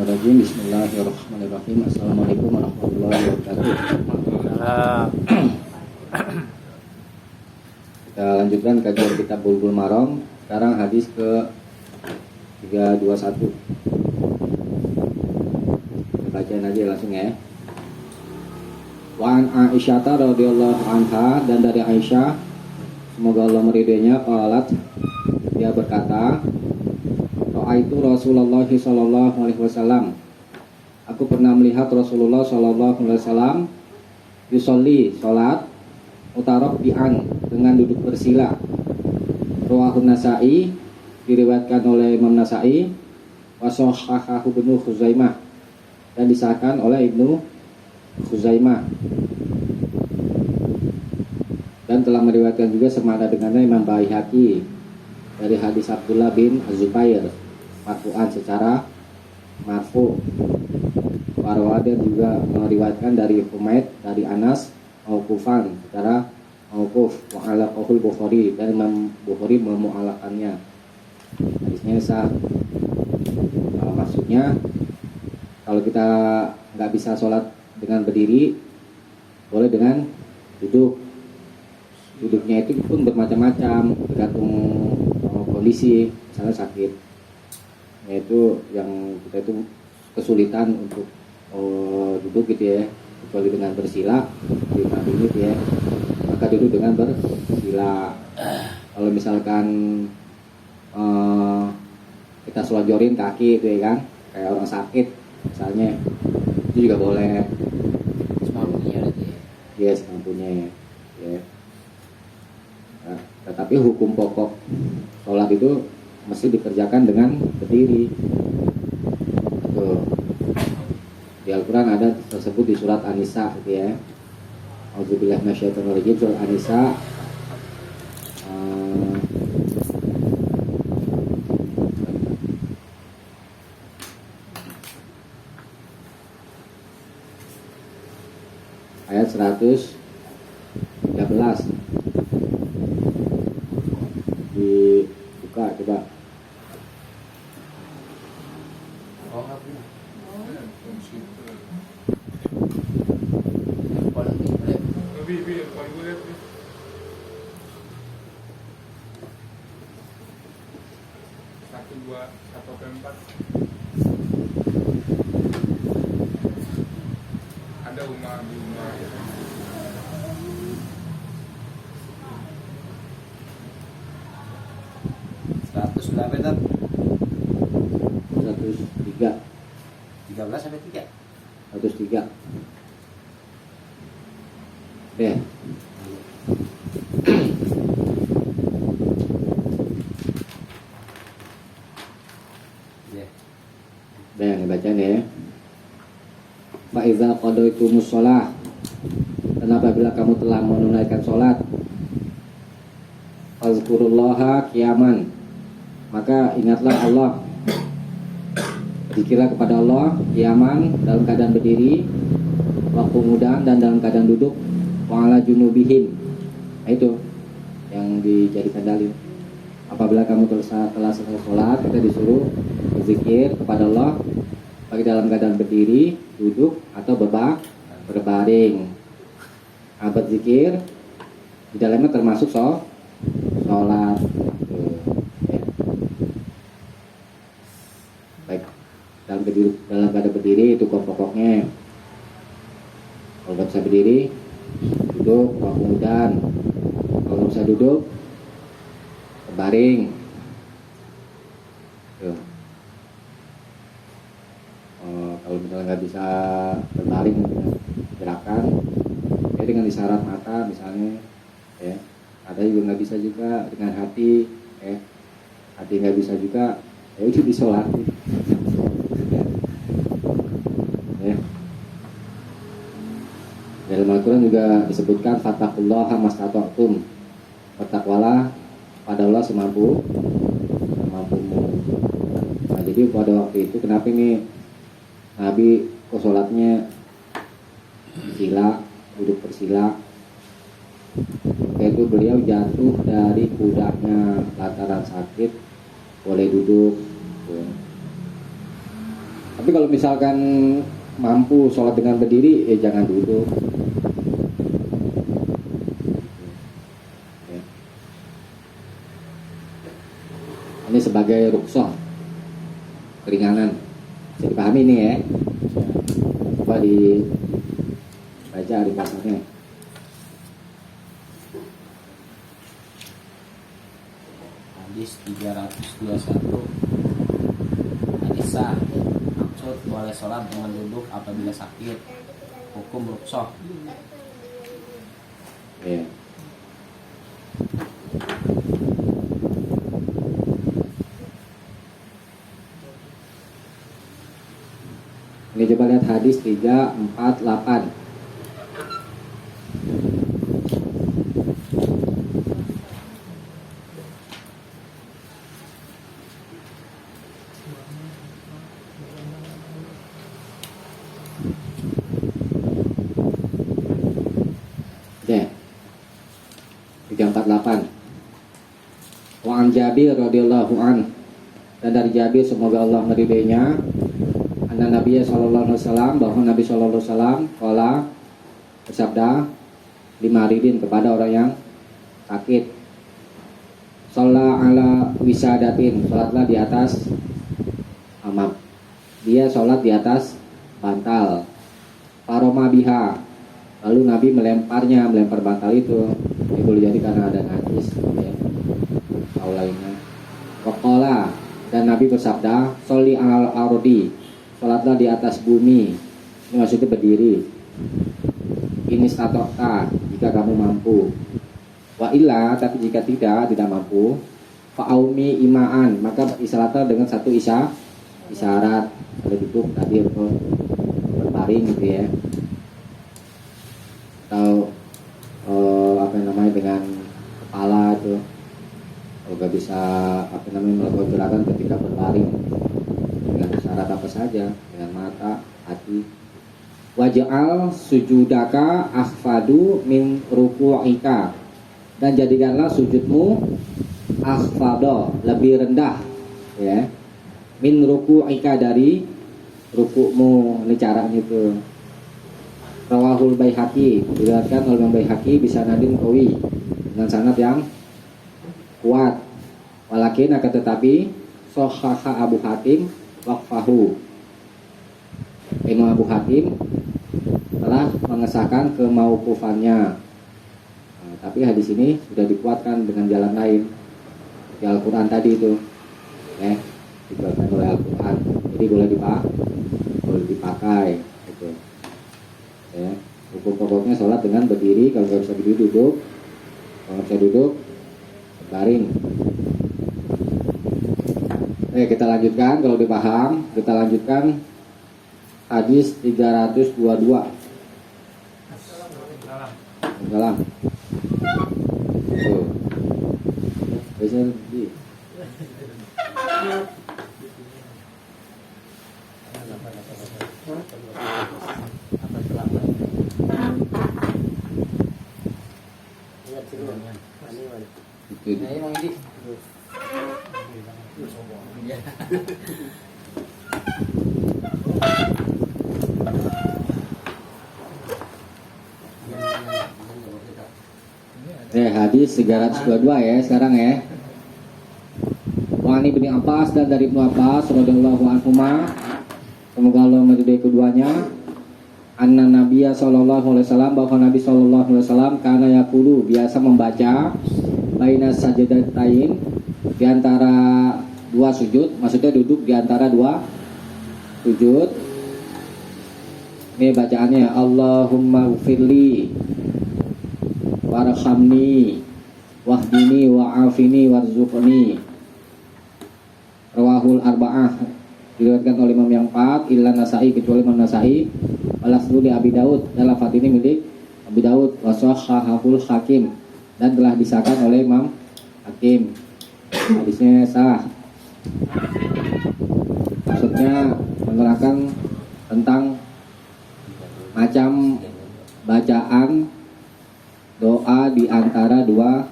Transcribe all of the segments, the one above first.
Bismillahirrahmanirrahim. Bismillahirrahmanirrahim. Assalamualaikum warahmatullahi wabarakatuh. Kita lanjutkan kajian kitab Bulughul Maram. Sekarang hadis ke 321. Kita bacain aja langsung ya. Wa an Aisyah radhiyallahu anha, dan dari Aisyah semoga Allah meridainya, qalat, dia berkata, Ra'aitu Rasulullah sallallahu alaihi wasallam, aku pernah melihat Rasulullah sallallahu alaihi wasallam yusolli, salat, mutarabbi'an, dengan duduk bersila. Rawahun Nasa'i, diriwayatkan oleh Imam Nasa'i, wa sahhahahu Ibnu Khuzaimah, dan disahkan oleh Ibnu Khuzaimah, dan telah meriwayatkan juga semakna dengannya Imam Baihaqi dari hadis Abdullah bin Az-Zubair marfu'an secara marfu'. Warwadan juga meriwayatkan dari Humaid dari Anas mauqufan secara mauquf, wa ala qaul Bukhari, dan Imam Bukhari memu'alakannya. Hadisnya sah. Maksudnya kalau kita nggak bisa sholat dengan berdiri, boleh dengan duduk. Duduknya itu pun bermacam-macam, tergantung kondisi. Misalnya sakit, yaitu yang kita itu kesulitan untuk duduk gitu ya, kecuali dengan bersila 5 menit ya, maka duduk dengan bersila. Kalau misalkan kita selonjorin kaki itu ya kan, kayak orang sakit misalnya, itu juga boleh. Semampunya berarti ya? Iya, semampunya ya. Nah, tetapi hukum pokok sholat itu mesti dikerjakan dengan berdiri. Tuh. Di Al-Quran ada tersebut di surat An-Nisa gitu ya. Auzubillahi minasyaitonirrajim, surat An-Nisa ayat 113. Dibuka coba. Ada rumah di rumah. Berapa itu? 103. 13 sampai 3. 103. Ya. Ya. Dan dibacanya ya. Fa iza qadaytumus shalah, dan apabila kamu telah menunaikan salat, fazkurullaha qiyaman, maka ingatlah Allah, zikirlah kepada Allah qiyaman, dalam keadaan berdiri, wa qu'udan, dan dalam keadaan duduk, wa ala junubihim. Nah, itu yang dijadikan dalil. Apabila kamu telah selesai sholat, kita disuruh berzikir kepada Allah baik dalam keadaan berdiri, duduk, atau berbaring. Abad zikir di dalamnya termasuk sholat. Ya. Baik dalam keadaan berdiri itu pokoknya. Kalau nggak bisa berdiri, duduk, kemudian kalau nggak bisa duduk, berbaring. Tuh. Kalau misalnya nggak bisa berbaring gerakan, ya dengan isyarat mata misalnya, ya. Ada juga nggak bisa juga dengan hati, ya. Hati nggak bisa juga, ya itu disolati. Ya. Dalam Al-Quran juga disebutkan fattaqullaha mastata'tum, bertakwalah pada Allah semampumu. Nah, jadi pada waktu itu kenapa ini Nabi kok sholatnya bersila, duduk bersila? Yaitu beliau jatuh dari kudanya lantaran sakit, boleh duduk. Tapi kalau misalkan mampu sholat dengan berdiri, jangan duduk. Ya. Ini sebagai rukhsah, keringanan. Bisa dipahami ini ya. Coba dibaca di pasarnya. Hadis 321. Hadisah maksud boleh sholat dengan duduk apabila sakit. Hukum rukhsah. Ya. Ini coba lihat hadis 348. Ya. 348. Wa an Jabir radhiyallahu an, dan dari Jabir semoga Allah meridainya, anna Nabi sallallahu alaihi wasallam, bahwa Nabi sallallahu alaihi wasallam qala, bersabda, limaridin, kepada orang yang sakit, shalla ala wisadatin, sholatlah di atas amam, dia sholat di atas bantal, paroma biha, lalu Nabi melempar bantal itu. Ini boleh jadi karena ada najis ya, atau lainnya. Waqala, dan Nabi bersabda, sholli al ardi, sholatlah di atas bumi. Ini maksudnya berdiri. Ini statokta, jika kamu mampu. Wa illa, tapi jika tidak mampu, fa'aumi imaan, maka isyaratlah dengan satu isyarat. Kalau duduk tadi atau berbaring gitu ya, atau apa namanya dengan kepala itu, kalau nggak bisa apa namanya melakukan gerakan ketika berbaring, dengan isyarat apa saja, dengan mata, hati. Waj'al sujudaka akhfadu min ruku'ika, dan jadikanlah sujudmu akhfado, lebih rendah ya, min ruku'ika, dari rukukmu. Ini caranya itu. Rawahul Baihaqi, diriwayatkan oleh Imam Baihaqi bisa nadin qawi, dengan sanad yang kuat. Walakin akan tetapi sahhaha Abu Hatim waqfahu, Imam Abu Hatim telah mengesahkan kemauqufannya. Nah, tapi hadis ini sudah dikuatkan dengan jalan lain di Al-Quran tadi itu ya, dikuatkan oleh Al-Quran, jadi boleh dipakai gitu ya. Hukum pokoknya sholat dengan berdiri, kalau nggak bisa berdiri duduk, kalau nggak bisa duduk baring. Kita lanjutkan, kalau dipaham kita lanjutkan hadis 322. Salam. Tuh. Biasanya di. Itu. Nah, emang ini. Hadis 322 ya sekarang ya. Wa ani bin Abbas, dan dari Ibnu Abbas radhiyallahu anhuma, semoga Allah meridai keduanya, anna Nabiyya sallallahu alaihi wasallam, bahwa Nabi sallallahu alaihi wasallam kana yaqulu, biasa membaca baina sajdatain, di antara dua sujud, maksudnya duduk di antara dua sujud. Ini bacaannya, Allahumma ghfirli warhamni wahdini wa'afini warzuqni. Rawahul arba'ah, diriwayatkan oleh Imam yang 4, illa Nasa'i, kecuali Imam Nasa'i. Walaslu li Abi Daud, dan lafaz ini milik Abi Daud. Wasahhahul Hakim, dan telah disahkan oleh Imam Hakim. Hadisnya sah. Maksudnya menerangkan tentang macam bacaan doa di antara dua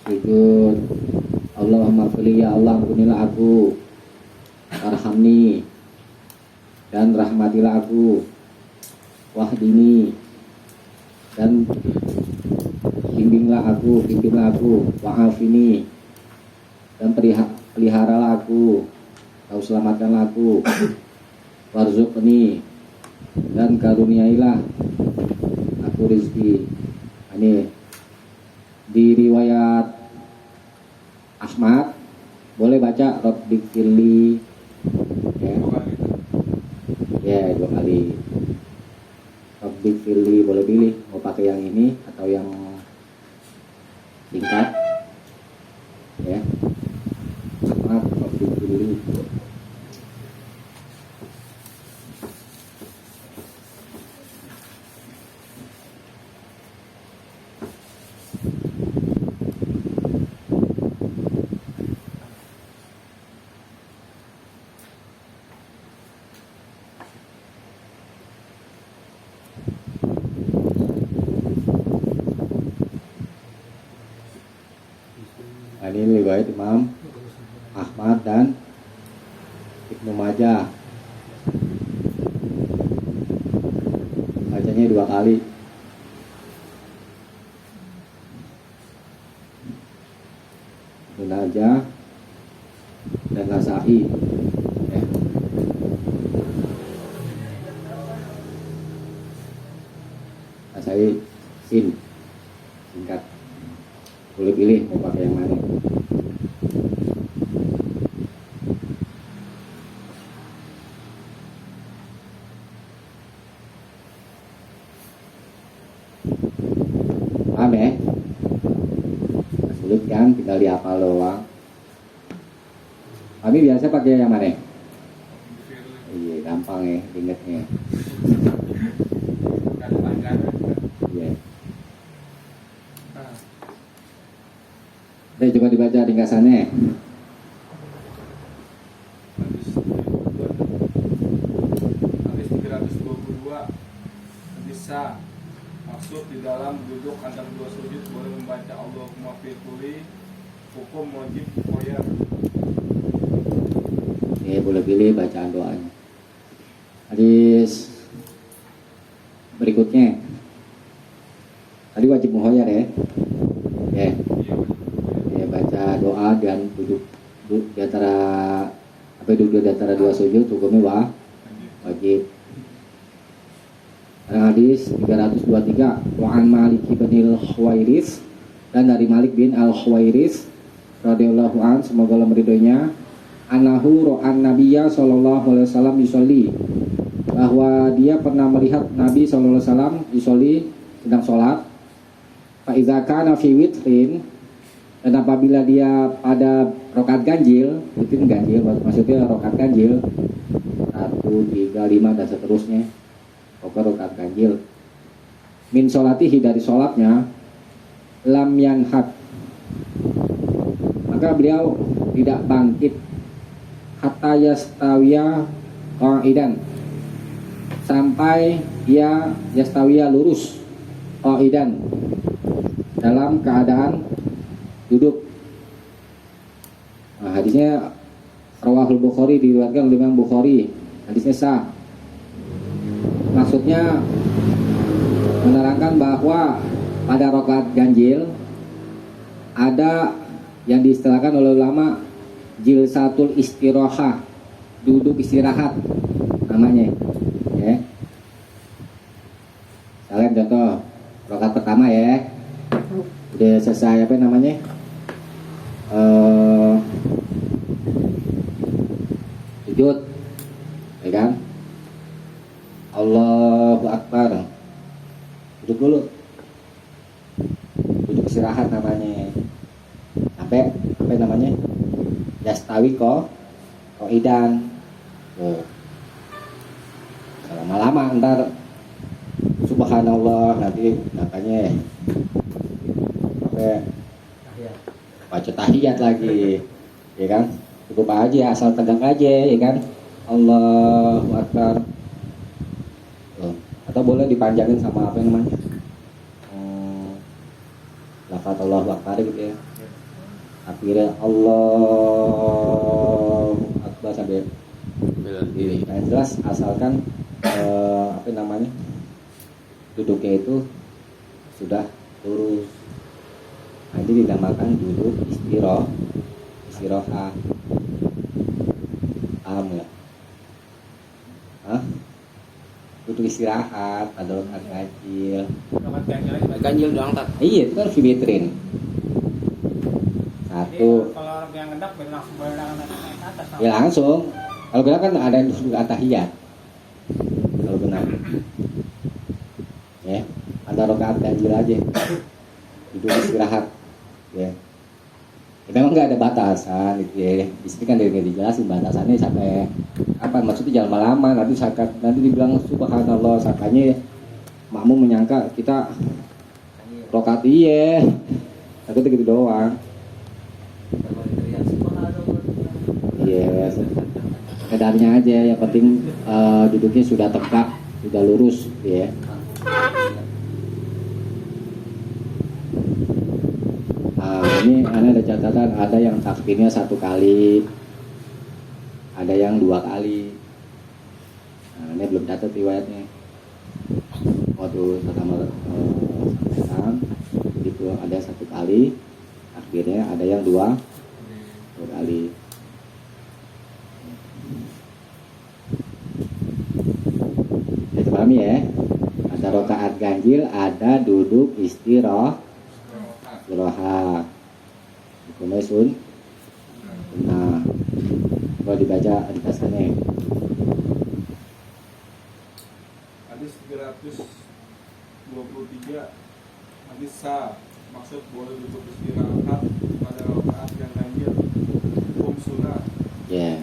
sujud. Allahumma fili, ya Allah ampunilah aku, warhamni, dan rahmatilah aku, wahdini, dan bimbinglah aku, wa'afini, dan peliharalah aku atau selamatkanlah aku, warzuqni, dan karuniailah aku rezeki. Ini di riwayat Ahmad boleh baca Rabbighfirli ya. Ya, 2 kali. Rabbighfirli boleh pilih mau pakai yang ini atau yang singkat ya. Ahmad Rabbighfirli. Nah, ini riwayat Imam Ahmad dan Ibnu Majah. Bacanya 2 kali. Ibnu Majah dan Nasa'i ya. Nasa'i sin singkat. Boleh pilih mau pakai yang mana. Paham ya? Sulit kan, tinggal dihafal doang. Kami biasa pakai yang mana? Iya, gampang ya ingetnya. Iya. Oke, coba dibaca ringkasannya. Hadis 322 bisa maksud di dalam duduk antara 2 sujud boleh membaca Allahumma firquli, hukum wajib koyar. Oke, boleh pilih bacaan doanya. Hadis berikutnya. Tadi wajib muhoyar ya. Ya. Ya, baca doa dan duduk di antara duduk di antara 2 sujud hukumnya wajib. Hadis 323 wa an Malik bin Al-Khuwairis, dan dari Malik bin Al-Khuwairis radhiyallahu an, semoga Allah meridhoinya, anahu ra'an nabiyya sallallahu alaihi wasallam yusolli, bahwa dia pernah melihat Nabi sallallahu alaihi wasallam yusolli, sedang sholat. Fa iza kana fi witrin, dan apabila dia pada rakaat ganjil, witrin ganjil maksudnya rakaat ganjil 1, 3, 5 dan seterusnya, pokoknya rakaat ganjil, min sholatihi, dari sholatnya, lam yanhad, maka beliau tidak bangkit, hatta yastawiya qa'idan, sampai dia yastawiya lurus, qa'idan, dalam keadaan duduk. Nah, hadisnya Rawahul Bukhari, diriwayatkan oleh Imam Bukhari, hadisnya sah. Maksudnya menerangkan bahwa pada rakaat ganjil ada yang diistilahkan oleh ulama jilsatul istirahah, duduk istirahat namanya ya. Kalian contoh rakaat pertama ya, udah selesai apa namanya, sujud ya kan, Allahu Akbar, duduk dulu, duduk istirahat namanya, sampai apa namanya, yastawi qa'idan. Lama-lama ntar subhanallah nanti makanya baca tahiyat lagi ya kan, cukup aja asal tegak aja ya kan, Allahu Akbar. Atau boleh dipanjangin sama apa namanya, lafaz Allahu Akbar gitu ya, akhirnya Allahu Akbar sampai Nah, jelas asalkan apa namanya duduknya itu sudah lurus. Nah, ini dinamakan duduk istirahat. Paham nggak? Hah? Duduk istirahat, ada rokat kecil. Ganjil doang tak. Iya, itu kan fibitrin. Satu, Kalau orang yang ngendak langsung berenang naik ke atas. ya langsung. Kalau benar kan ada yang duduk atahiyat. Kalau benar, ya ada rokaat ganjil aja. Duduk istirahat, ya. Ya, memang nggak ada batasan, gitu ya. Di sini kan nggak dijelasin batasannya sampai apa. Maksudnya jangan lama. Nanti dibilang subhanallah, sakanya makmum menyangka kita rokaat iya. Takutnya gitu doang. Iya, kedarnya aja. Yang penting duduknya sudah tegak, sudah lurus, ya. Ini ada catatan, ada yang takbirnya 1 kali, ada yang 2 kali. Nah, ini belum catat riwayatnya. Waktu pertama sampaikan itu ada 1 kali takbirnya, ada yang 2 kali. Kita pahami ya. Ada rokaat ganjil, ada duduk istirahat. Hukumnya nah, kalau dibaca ringkasannya. Hadis 323 hadis sa, maksud boleh duduk istirahat pada rakaat yang ganjil, hukum sunnah. Ya.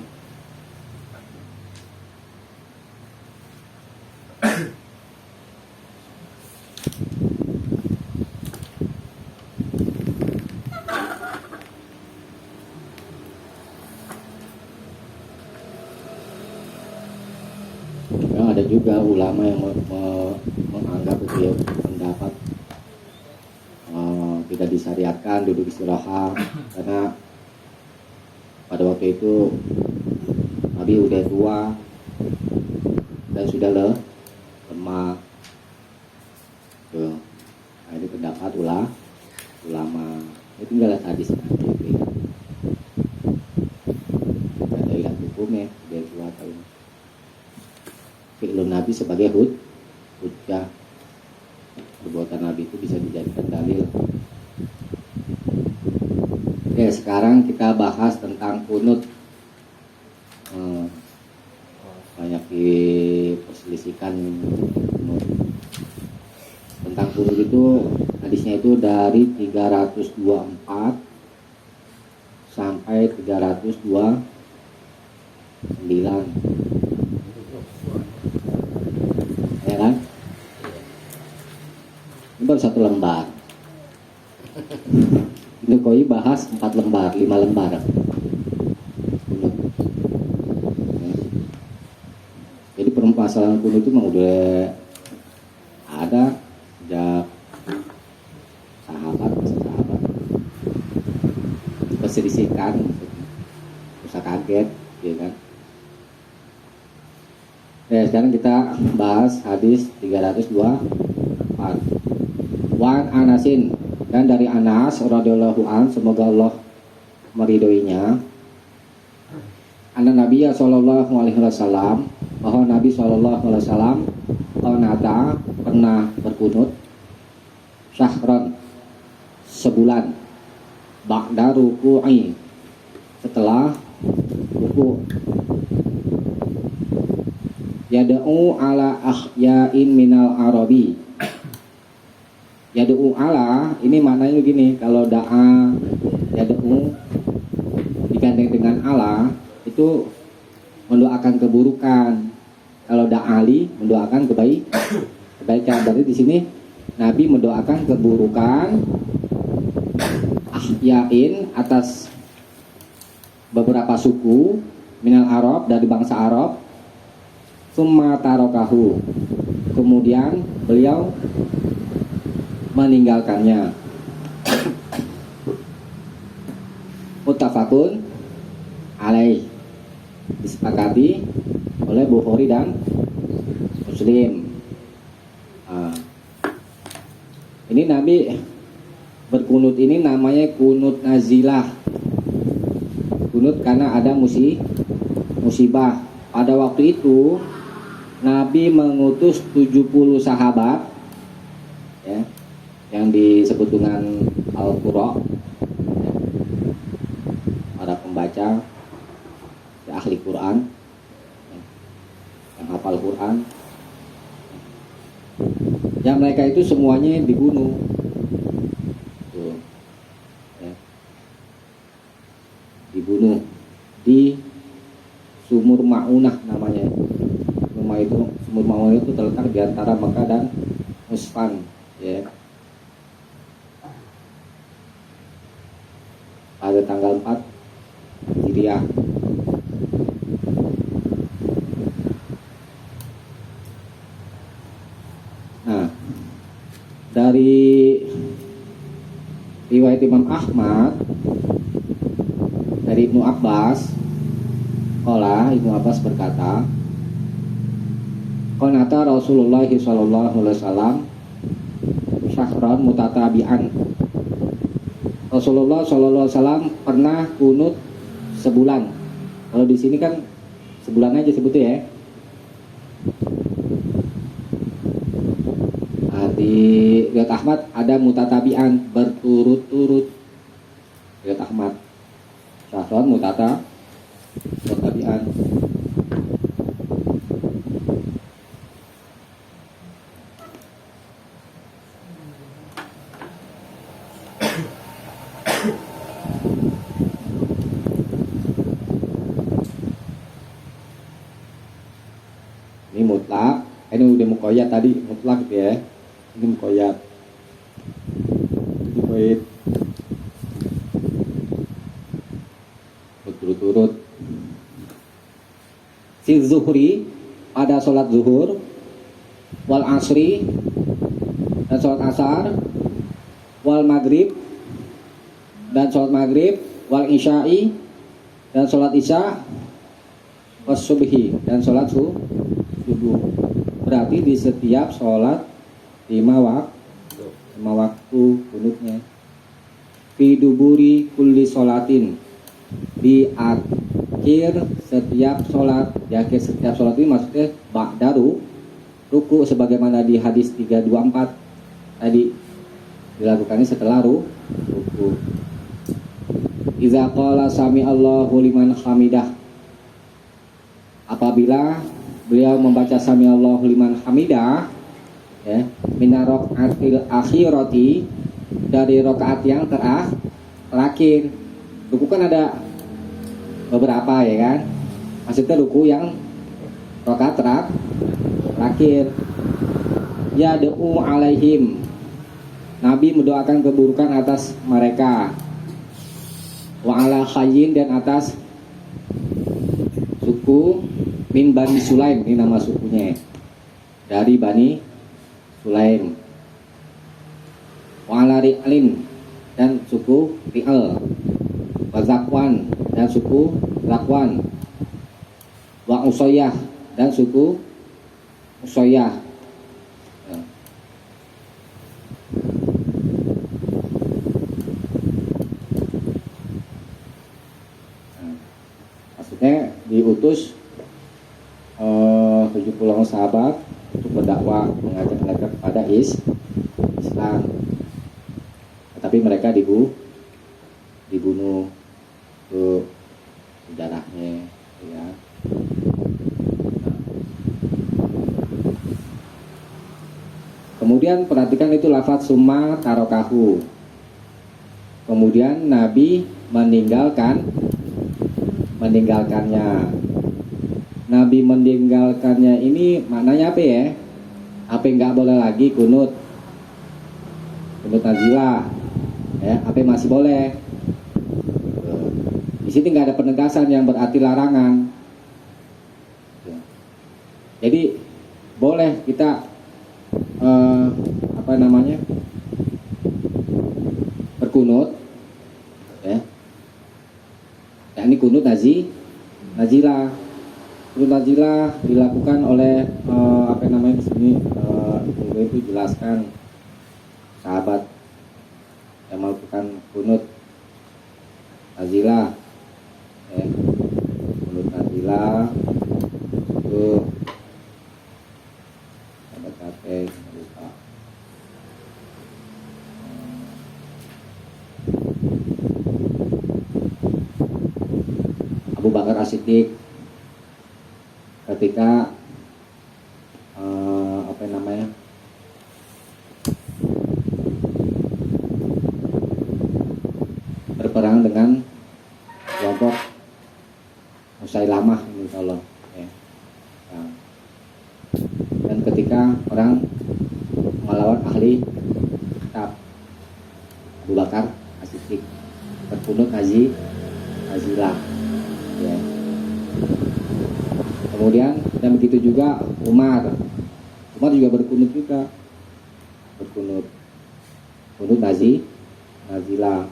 Ada juga ulama yang menganggap itu ya, pendapat tidak disyariatkan duduk istirahat karena pada waktu itu Nabi udah tua dan sudah lemah. Tuh. Nah, ini pendapat ulama. Itu tinggal hadis nanti. Ada ilah hukumnya udah tua tahun. Fi'lun Nabi sebagai hujjah. Perbuatan Nabi itu bisa dijadikan dalil. Oke, sekarang kita bahas tentang kunut. Banyak diperselisihkan kunut. Tentang kunut itu hadisnya itu dari 324 sampai 329. Ya kan? Ini baru 1 lembar. Itu koi bahas 4 lembar, 5 lembar. Jadi permasalahan kunut itu memang udah ada sejak sahabat. Diperselisihkan, usah kaget, ya kan? Ya, sekarang kita bahas hadis 324. Wan Anasin, dan dari Anas radhiyallahu an, semoga Allah meridhoinya, anna Nabiya sallallahu alaihi wasallam, bahwa Nabi sallallahu alaihi wasallam qanata, pernah berkunut syahran, sebulan, ba'da ruku'i, setelah ruku'. Yad'u ala ahya'in minal arabi. Yad'u ala, ini maknanya begini, kalau da'a yad'u digandeng dengan ala itu mendoakan keburukan. Kalau da'ali mendoakan kebaikan. Berarti di sini Nabi mendoakan keburukan ahya'in atas beberapa suku minal Arab, dari bangsa Arab. Summa tarokahu, kemudian beliau meninggalkannya. Muttafaqun alaih, disepakati oleh Bukhari dan Muslim. Nah, ini Nabi berkunut ini namanya kunut nazilah. Kunut karena ada musibah. Pada waktu itu Nabi mengutus 70 sahabat ya, yang disebut dengan Al-Qurra, ya, para pembaca, ya, ahli Quran, ya, yang hafal Quran. Yang mereka itu semuanya dibunuh. Tuh, ya. Dibunuh di Sumur Ma'unah namanya. Sumur Ma'unah itu terletak di antara Mekah dan Usfan, ya. Pada tanggal 4 Hijriah. Nah, dari riwayat Imam Ahmad dari Ibnu Abbas, Ibnu Abbas berkata, qanata Rasulullah sallallahu alaihi wasallam syahran mutatabi'an. Rasulullah sallallahu alaihi wasallam pernah kunut sebulan. Kalau di sini kan sebulan aja sebutnya ya. Nah, di riwayat Ahmad ada mutatabi'an, berturut-turut. Riwayat Ahmad syahran mutatabi'an. Ini mutlak, ini udah muqayyad tadi, mutlak gitu ya. Ini muqayyad. Jadi bait berturut-turut. Si zuhri pada sholat zuhur, wal asri dan sholat asar, wal maghrib dan sholat maghrib, wal isya'i dan sholat isya, was subhi dan sholat subuh. Berarti di setiap sholat 5 waktu kunutnya. Fi duburi kulli sholatin, di akhir setiap sholat. Di akhir setiap sholat ini maksudnya ba'daru ruku, sebagaimana di hadis 324 tadi, dilakukannya setelah ruku. Iza qala sami Allahu liman hamidah, apabila beliau membaca sami Allahu liman hamidah, ya, minarok atil akhirati, dari rokaat yang terakhir. Ruku kan ada beberapa ya kan, maksudnya ruku yang rokaat terakhir. Ya do'u alaihim, Nabi mendoakan keburukan atas mereka. Wa ala khayyin, dan atas suku min Bani Sulaim, ini nama sukunya, dari Bani Sulaim. Wa ala Ri'lin, dan suku Ri'al. Wa Zakwan, dan suku Zakwan. Wa Usayyah, dan suku Usayyah. Maksudnya diutus 70 sahabat untuk berdakwah, mengajak mereka kepada Islam. Tapi mereka dibunuh ke sejarahnya, ya. Kemudian perhatikan itu lafaz summa tarokahu. Kemudian Nabi meninggalkannya. Nabi meninggalkannya ini maknanya apa ya? Apa nggak boleh lagi kunut nazilah, ya? Apa masih boleh? Di sini nggak ada penegasan yang berarti larangan. Jadi boleh kita berkunut, ya. Ini kunut nazilah. Kunut nazilah dilakukan oleh di sini itu jelaskan sahabat yang melakukan kunut nazilah, kunut nazilah itu ada kata lupa. Abu Bakar As-Siddiq ketika berperang dengan kelompok Musailamah ini Allah ya. Nah, dan ketika orang melawan ahli kitab, Abu Bakar As-Siddiq berkunut nazilah ya. Kemudian dan begitu juga Umar juga berkunut nazilah.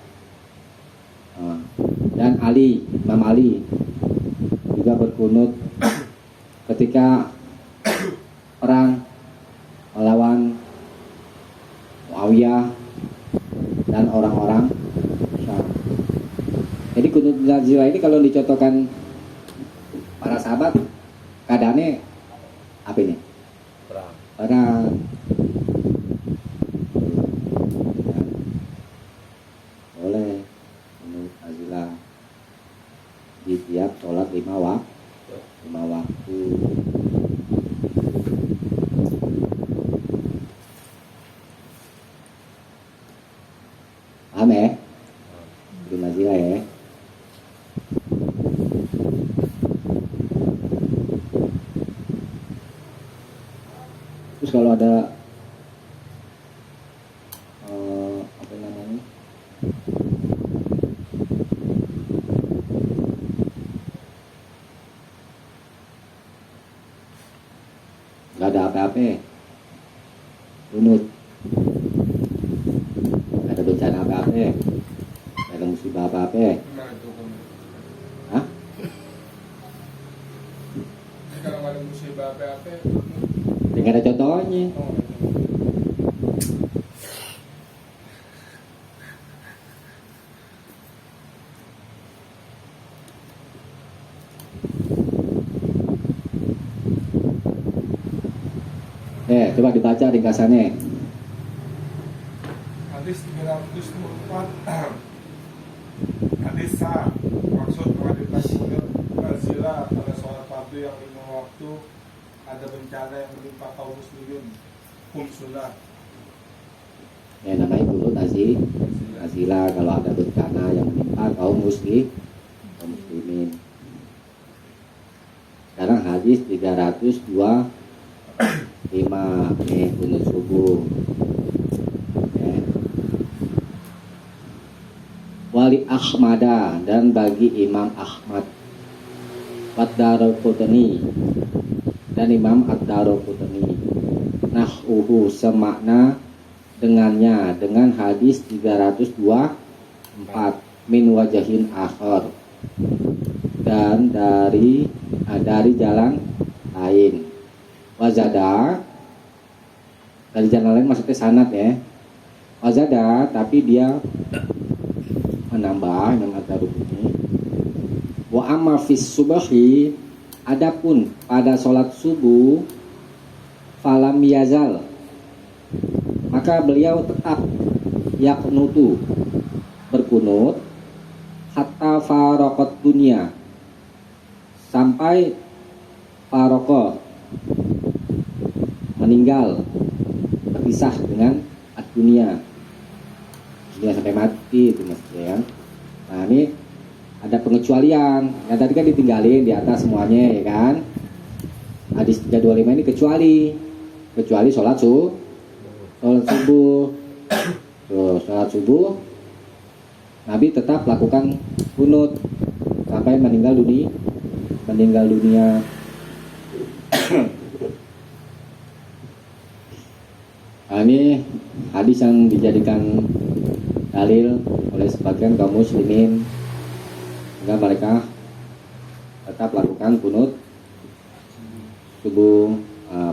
Dan Imam Ali juga berkunut ketika perang melawan Muawiyah dan orang-orang Syam. Jadi kunut nazilah ini kalau dicontohkan para sahabat keadaannya apa ini? Perang. Boleh kunut nazilah di tiap sholat 5 waktu. Paham ya? Kunut nazilah ya. Terus kalau ada nggak ada apa-apa kunut, nggak ada bencana apa-apa, nggak ada musibah apa-apa. Gimana itu kunut? Hah? Kalau nggak ada musibah apa-apa, Nggak ada contohnya. Coba dibaca ringkasannya. Hadis 304. Hadis sah. Maksud menghadirkan kunut nazilah pada sholat fardu yang 5 waktu ada bencana yang menimpa kaum muslimin. Hukum sunnah. Ya namanya kunut nazilah kalau ada bencana yang menimpa kaum muslimin. Sekarang hadis 302 kunut subuh ya. Wali Ahmada dan bagi Imam Ahmad Ad-Daraqutni dan Imam Ad-Daraqutni nahuhu semakna dengannya dengan hadis 324 min wajahin akhar dan dari jalan lain. Wazada dari jalan lain maksudnya sanad ya. Wazada tapi dia menambah Imam Ad-Daraqutni. Wa amma fis subahi adapun pada sholat subuh falam yazal maka beliau tetap yaknutu berkunut hatta faraqat dunia sampai faraqah meninggal berpisah dengan dunia sampai mati itu maksudnya ya. Nah ini ada pengecualian yang tadi kan ditinggalin di atas semuanya ya kan. Hadis 325 ini kecuali sholat subuh. Sholat subuh Nabi tetap lakukan kunut sampai meninggal dunia. Nah, ini hadis yang dijadikan dalil oleh sebagian kaum muslimin sehingga mereka tetap lakukan kunut subuh.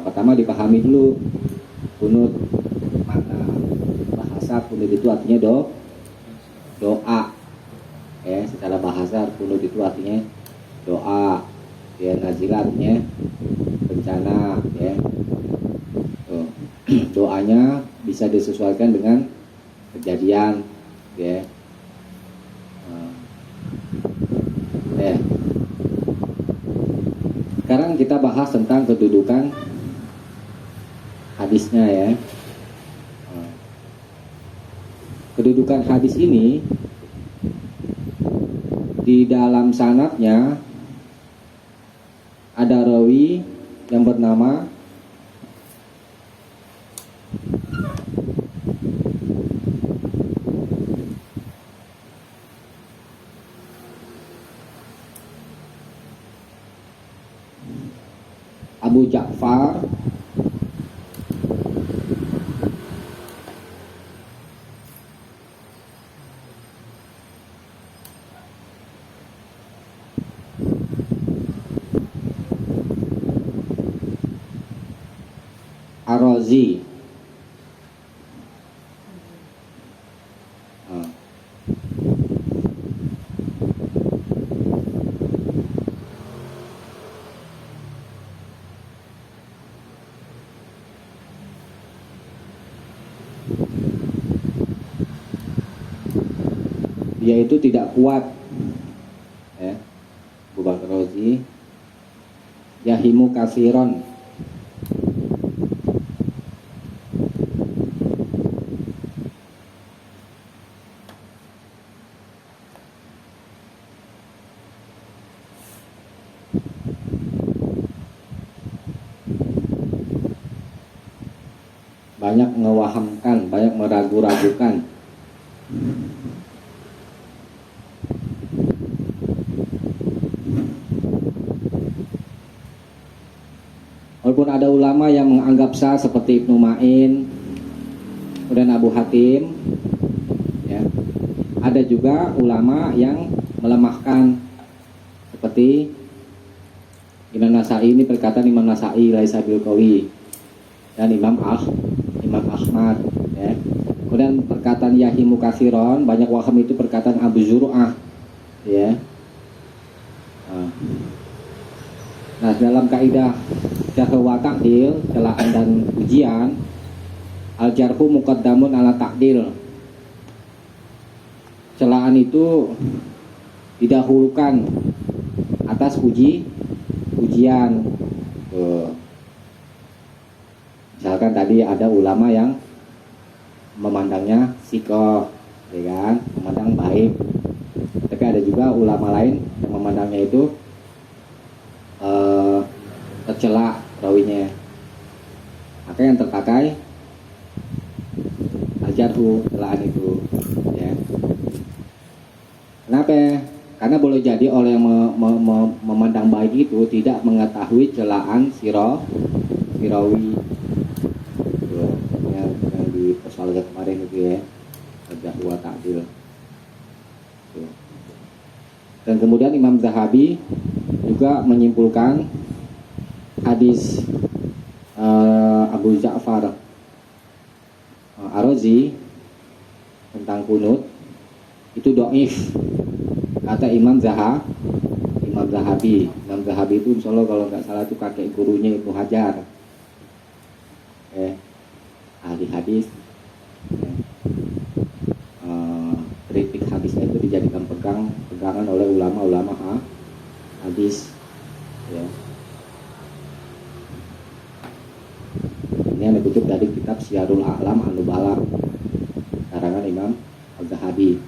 Pertama dipahami dulu kunut makna bahasa. Kunut itu artinya doa. Ya, secara bahasa kunut itu artinya doa. Ya, nazilah artinya bencana. Ya, tuh. Doanya bisa disesuaikan dengan kejadian. Ya. Ya. Sekarang kita bahas tentang kedudukan hadisnya ya. Kedudukan hadis ini di dalam sanadnya ada rawi yang bernama Abu Ja'far Ar-Razi. Dia itu tidak kuat, ya, Abu Bakar Razi. Yahimu kasiron, banyak mewahamkan, banyak meragu-ragukan. Walaupun ada ulama yang menganggap sah seperti Ibnu Ma'in dan Abu Hatim, ya, ada juga ulama yang melemahkan seperti Imam Nasai. Ini perkataan Imam Nasai laisa bil qawi, dan Imam Ahmad, ya. Kemudian perkataan Yahimu kasiron, banyak waham, itu perkataan Abu Zur'ah, ya. Nah, dalam kaidah jarh wa ta'dil, celaan dan ujian, al jarhu muqaddamun ala ta'dil. Celaan itu didahulukan atas ujian. Misalkan tadi ada ulama yang memandangnya sikoh, ya kan, memandang baik. Tapi ada juga ulama lain yang memandangnya itu tercela rawinya. Maka yang terpakai al-jarhu, celaan itu, ya. Kenapa? Karena boleh jadi orang yang memandang baik itu tidak mengetahui celaan sirawi. Yang di persoalan kemarin itu, ya, jarh wa ta'dil. Dan kemudian Imam Zahabi juga menyimpulkan hadis Abu Ja'far Ar-Razi tentang kunut itu dhaif, kata Imam Zahabi. Imam Zahabi itu insya Allah kalau nggak salah itu kakek gurunya Ibnu Hajar, ahli hadis, ya. Kritik hadisnya itu dijadikan pegangan oleh ulama-ulama hadis, ya. Ini yang dikutip dari kitab Syiarul A'lam An-Nubala karangan Imam Al-Zahabi.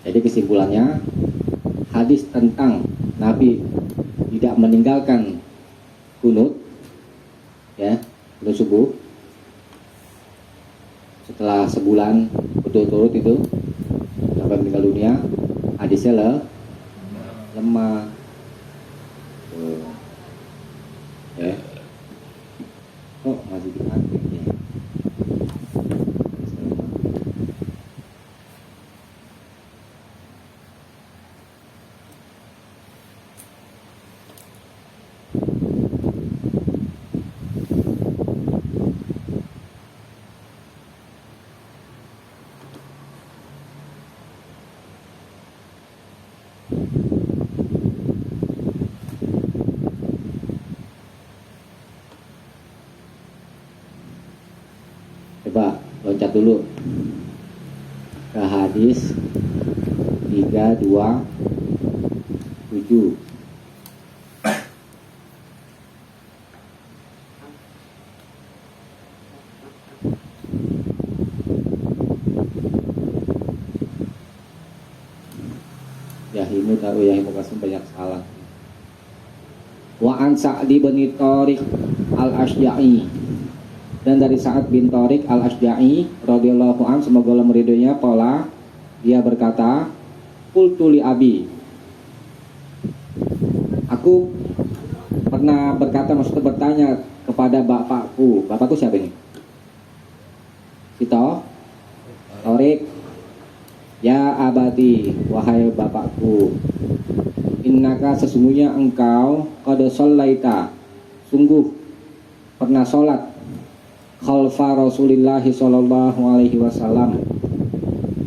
Jadi kesimpulannya, hadis tentang Nabi tidak meninggalkan kunut, ya, kunut subuh setelah sebulan berturut-turut itu sampai meninggal dunia, hadisnya lemah. Ya. Oh, masih dipakai ya. Coba loncat dulu ke hadis 327. Yahimu tahu yahimu kasih banyak salah. Wa an Sa'di bin Tariq al-Asja'i, dan dari Sa'ad bin Tariq al-Asja'i radhiyallahu anhu, semoga Allah meridhoinya, qala, dia berkata, qultu li abi, aku pernah berkata, maksudnya bertanya kepada bapakku. Bapakku siapa ini? Sito Tariq. Ya abadi, wahai bapakku, innaka sesungguhnya engkau qad shallaita, sungguh pernah sholat khalfa Rasulillahi sallallahu alaihi wasallam,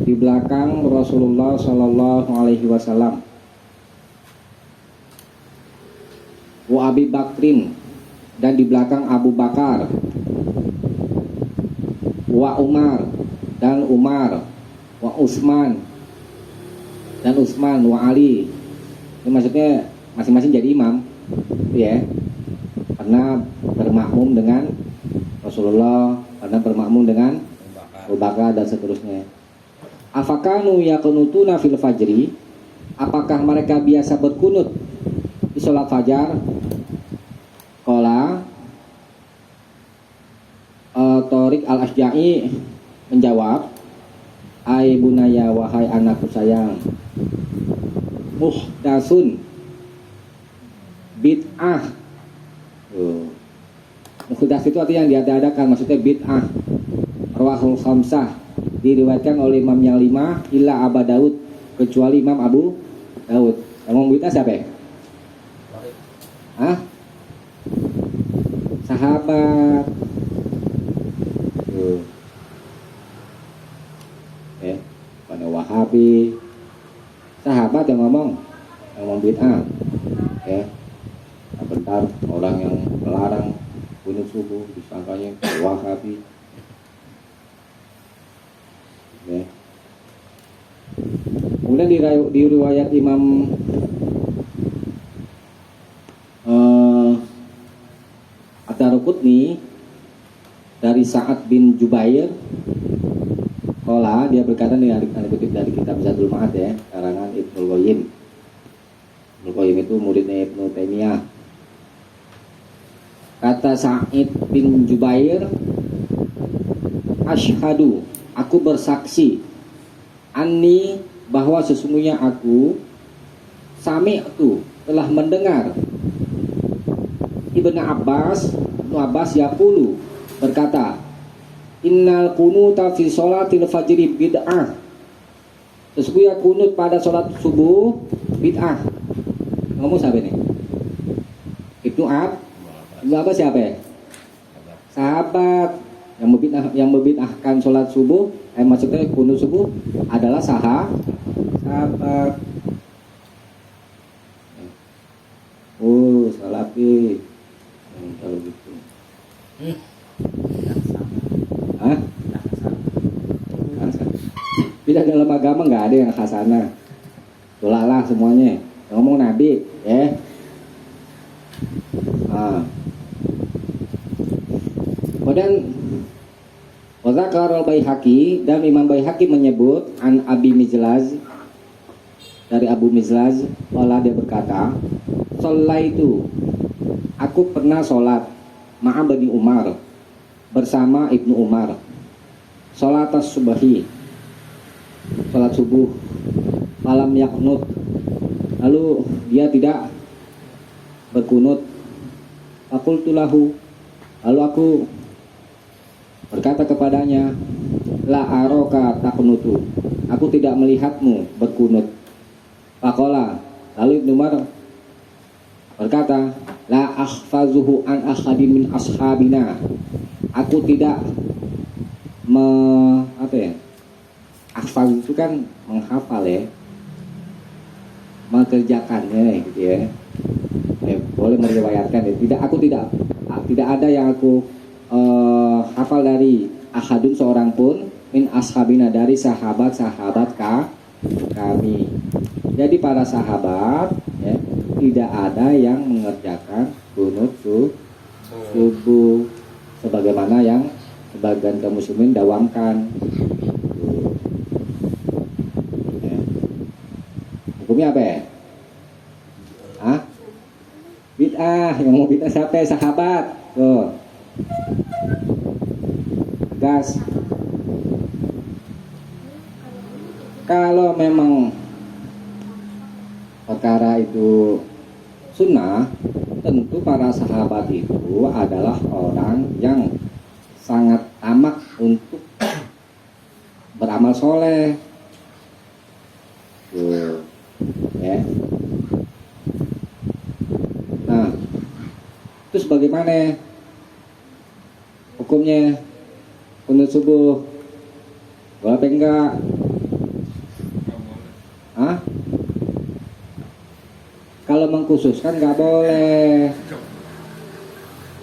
di belakang Rasulullah sallallahu alaihi wasallam, wa Abi Bakrin, dan di belakang Abu Bakar, wa Umar, dan Umar, wa Utsman, dan Utsman, wa Ali. Ini maksudnya masing-masing jadi imam, ya. Pernah bermakmum dengan Rasulullah, pernah bermakmum dengan Abu Bakar, dan seterusnya. Afakanu yaqnutuna fil fajri, apakah mereka biasa berkunut di sholat fajar? Qala, Tariq al-Asja'i menjawab, ai bunaya, wahai anakku sayang, muhdasun bid'ah. Muhdas itu artinya yang diadakan, maksudnya bid'ah. Rawahul khamsah, diriwayatkan oleh imam yang 5, illa Abu Daud, kecuali Imam Abu Daud. Yang ngomong bid'ah siapa ya? Hah? Sahabat. Pada Wahabi, sahabat yang ngomong bid'ah, ya. Bentar orang yang melarang kunut subuh disangkanya Wahabi, ya. Kemudian di riwayat Imam Ad-Darqutni dari Sa'ad bin Jubair, qala, dia berkata, nih kutip dari kitab Zadul Ma'ad, ya, karangan Ibnul Qayyim. Ibnul Qayyim itu muridnya Ibnu Taimiyah. Kata Sa'id bin Jubair, asyhadu, aku bersaksi, anni, bahwa sesungguhnya aku, sami'tu, telah mendengar, Ibnu Abbas yaqulu, berkata, innal kunuta fi sholatil fajri bid'ah, sesungguhnya kunut pada sholat subuh bid'ah. Ngomong siapa ini? Ibnu Abbas siapa ya? Sahabat yang membid'ahkan sholat subuh, maksudnya kunut subuh adalah sahabat. Oh, salafi. Kalau gitu. Hah? Tidak, dalam agama nggak ada yang hasanah. Tolaklah semuanya. Ngomong Nabi, ya. Kemudian Wazakar al-Baihaqi, dan Imam Baihaqi menyebut an Abi Mizlaz, dari Abu Mizlaz, Allah, dia berkata, shallaitu, aku pernah sholat ma'a Bani Umar, bersama Ibnu Umar, sholat as-subahi, sholat subuh, malam yaknut, lalu dia tidak berkunut. Fakultu lahu, lalu aku berkata kepadanya, la aroka taknutu, aku tidak melihatmu berkunut. Faqala, lalu Ibnu Umar berkata, la akhfazuhu an ahadin min ashabina, aku tidak akhfaz itu kan menghafal, ya, mengerjakannya, gitu ya. Boleh meriwayatkan, ya. Aku tidak ada yang aku hafal dari ahadun seorang pun min ashabina dari sahabat-sahabat kami. Jadi para sahabat ya, tidak ada yang mengerjakan kunut subuh sebagaimana yang sebagian kaum muslimin dawamkan. Ya. Hukumnya apa ya? Bid'ah. Yang mau bid'ah siapa? Sahabat. Tuh. Gas. Kalau memang perkara itu sunnah, tentu para sahabat itu adalah orang yang sangat amat untuk beramal soleh. Tuh. Ya. Nah, terus bagaimana hukumnya kunut subuh? Boleh apa enggak? Kalau mengkhususkan nggak boleh,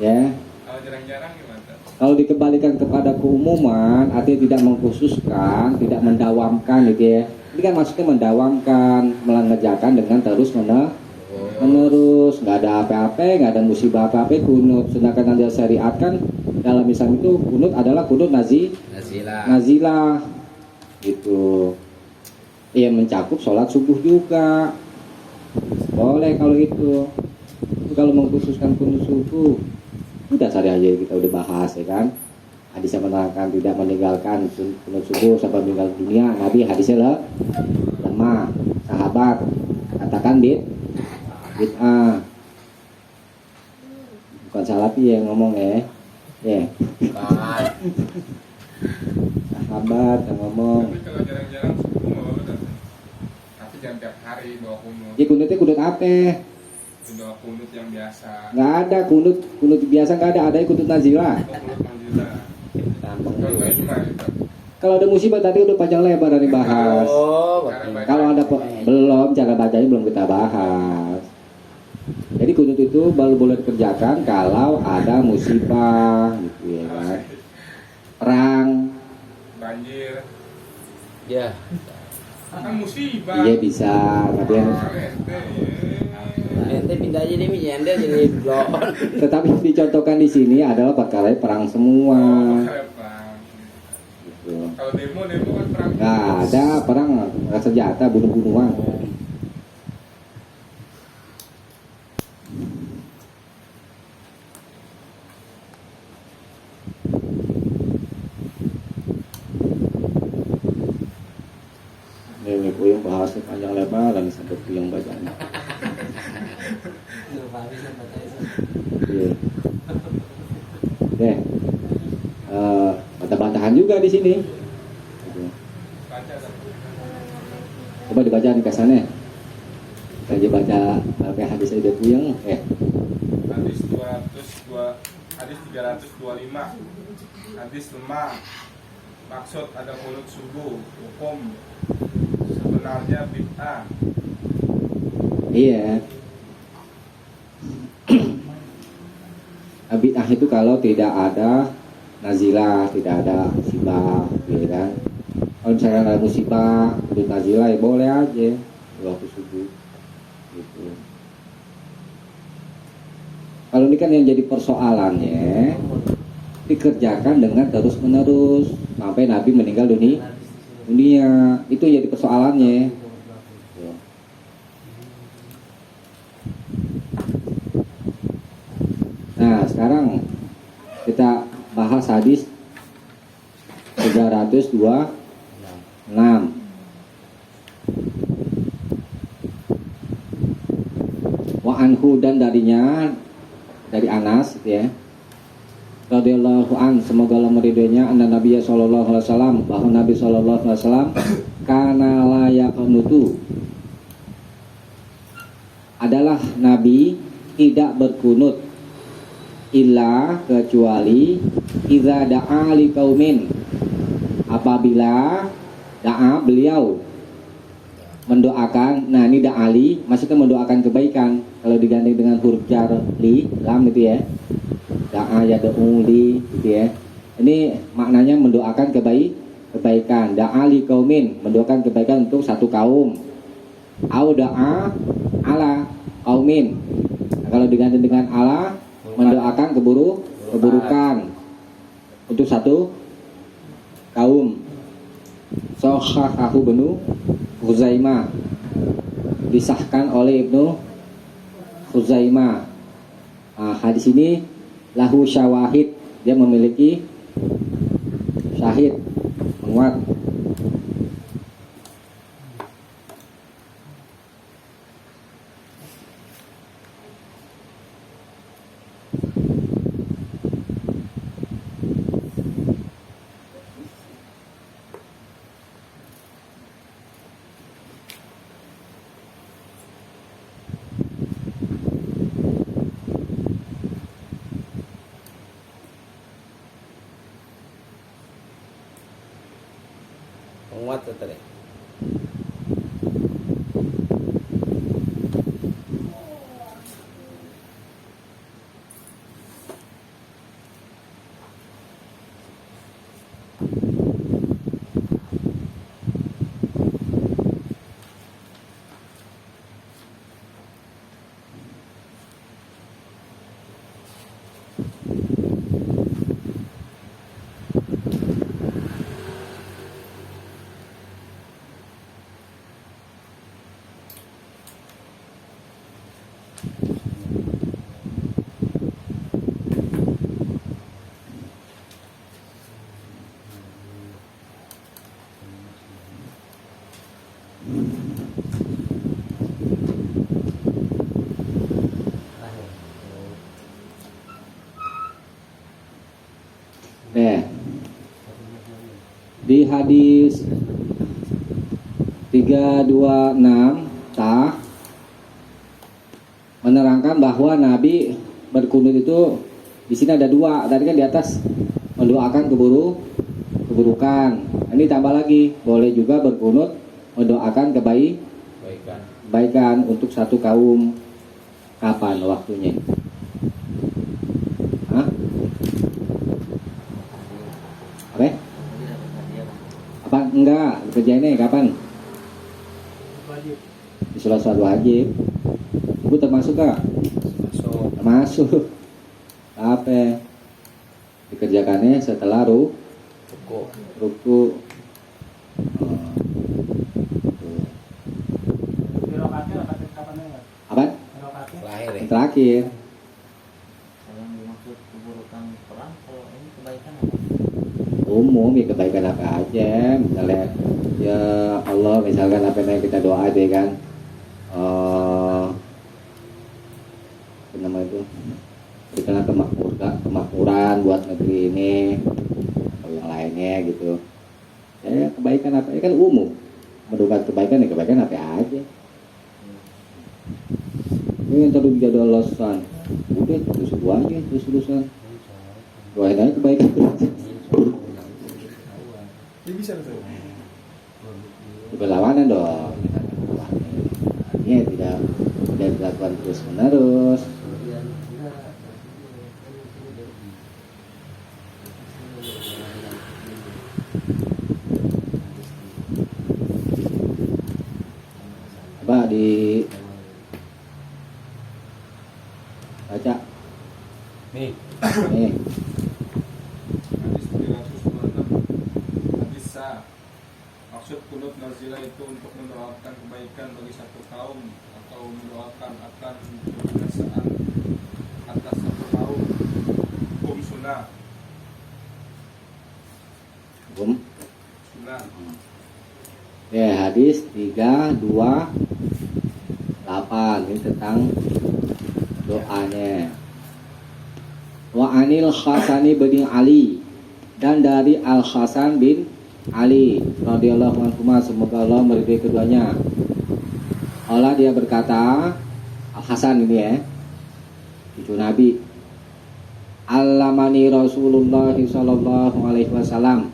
ya. Kalau jarang-jarang gimana? Kalau dikembalikan kepada keumuman, artinya tidak mengkhususkan, tidak mendawamkan, gitu ya. Ini kan maksudnya mendawamkan, mengerjakan dengan terus menerus, nggak ada apa-apa, nggak ada musibah apa-apa kunut. Sedangkan yang syariatkan dalam Islam itu kunut adalah kunut nazilah, gitu. Ia mencakup sholat subuh juga. Boleh kalau itu. Kalau mengkhususkan kunut subuh, udah tadi aja kita udah bahas ya kan. Hadisnya menerangkan tidak meninggalkan kunut subuh sampai meninggal dunia. Nabi hadisnya lemah. Sahabat katakan bid'ah. Bukan salafi yang ngomong ya. Ya. Sahabat yang ngomong. Tapi kalau jarang-jarang subuh nggak apa-apa. Tapi jangan tiap hari bawa kunut. Ya kunutnya kunut apa? Bawa kunut yang biasa. Nggak ada kunut biasa, nggak ada. Adanya kunut nazilah. Kunut manjilah. Contohnya cuma itu. Kalau ada musibah tadi udah panjang lebar dari bahas. Kalau ada belum, cara bacanya belum kita bahas. Jadi kunut itu baru boleh dikerjakan kalau ada musibah, gitu ya kan. Perang, Banjir. Ya. Kan musibah. iya bisa. Tapi yang Ente pindah aja deh, ente jadi blok. tetapi yang dicontohkan di sini adalah perkara perang semua. Gitu. Kalau demo kan perang. Nggak ada perang senjata bunuh-bunuhan. Ini puyeng bahasnya panjang lebar dan sampai puyeng bacanya. Iya. Deh, bantah-bantahan juga di sini. Baca dah. Coba dibaca nih kesannya. Kita baca kayak hadis itu puyeng. Hadis 202, hadis 325. Hadis lemah. Maksud ada kunut subuh. Hukum sebenarnya bid'ah. Iya. Bid'ah itu kalau tidak ada nazilah, tidak ada musibah, ya kan. Kalau misalnya ada musibah, ada nazilah ya boleh aja waktu subuh. Gitu. Kalau ini kan yang jadi persoalannya dikerjakan dengan terus menerus sampai Nabi meninggal dunia. Itu jadi persoalannya. Nah, sekarang kita bahas hadis 326. Wa anhu, dan darinya dari Anas ya. Radhiyallahu an, semoga Allah meridhoinya, anna Nabi sallallahu alaihi wasallam, bahwa Nabi sallallahu alaihi wasallam kana la yaqnutu, adalah Nabi tidak berkunut illa kecuali idza da'a li qaumin, apabila da'a beliau mendoakan. Nah, ini da'ali maksudnya mendoakan kebaikan. Kalau digandeng dengan huruf jar li lam itu ya, da'a yad'u li gitu ya. Ini maknanya mendoakan kebaikan. Da'ali kaumin, mendoakan kebaikan untuk satu kaum. Au da'a ala kaumin. Nah, kalau diganti dengan ala, mendoakan keburukan untuk satu kaum. Sahhahu Ibnu Khuzaimah, disahkan oleh Ibnu Khuzaimah. Nah, hadis ini lahu syawahid, dia memiliki syahid menguat. Penguat tuh tadi. Di hadis 326 menerangkan bahwa Nabi berkunut itu di sini ada dua. Tadi kan di atas mendoakan keburukan. Ini tambah lagi, boleh juga berkunut mendoakan kebaikan untuk satu kaum. Kapan waktunya? Hah? Apa? Apa? Enggak, kerjanya kapan? Wajib. Di sholat wajib. Ibu termasuk gak? Masuk. Termasuk. Apa? Dikerjakannya setelah ruku. Di rakaatnya kapan ya? Apa? Rakaatnya. Lahir ya. Yang terakhir. Yang dimaksud keburukan perang, kalau ini kebaikan apa? Umum ya, kebaikan apa aja. Misalnya ya Allah, misalkan apa yang kita doa deh kan, apa nama itu, berikanlah kemakmuran buat negeri ini atau yang lainnya gitu. Ya kebaikan apa ya, kan umum. Mendoakan kebaikan ya, kebaikan apa aja. Ini yang tadi jadi alasan, udah terus aja terus-terusan doain aja kebaikan. Ini bisa tuh. Berlawanan dong. Ini tidak dilakukan terus menerus. Coba di baca Nih, nih. Hadis 326. Hadis sa. Maksud kunut nazilah itu untuk mendoakan kebaikan bagi satu kaum atau mendoakan akan kebinasaan atas satu kaum. Hukum sunnah. Hukum. Sunnah. Ya, hadis 328 ini tentang doanya. Wa anil Hasani bin Ali, dan dari Al Hasan bin Ali radhiyallahu anhu, semoga Allah meridai keduanya. Allah, dia berkata, Al Hasan ini ya, cucu Nabi. Allamani Rasulullah sallallahu alaihi wasallam.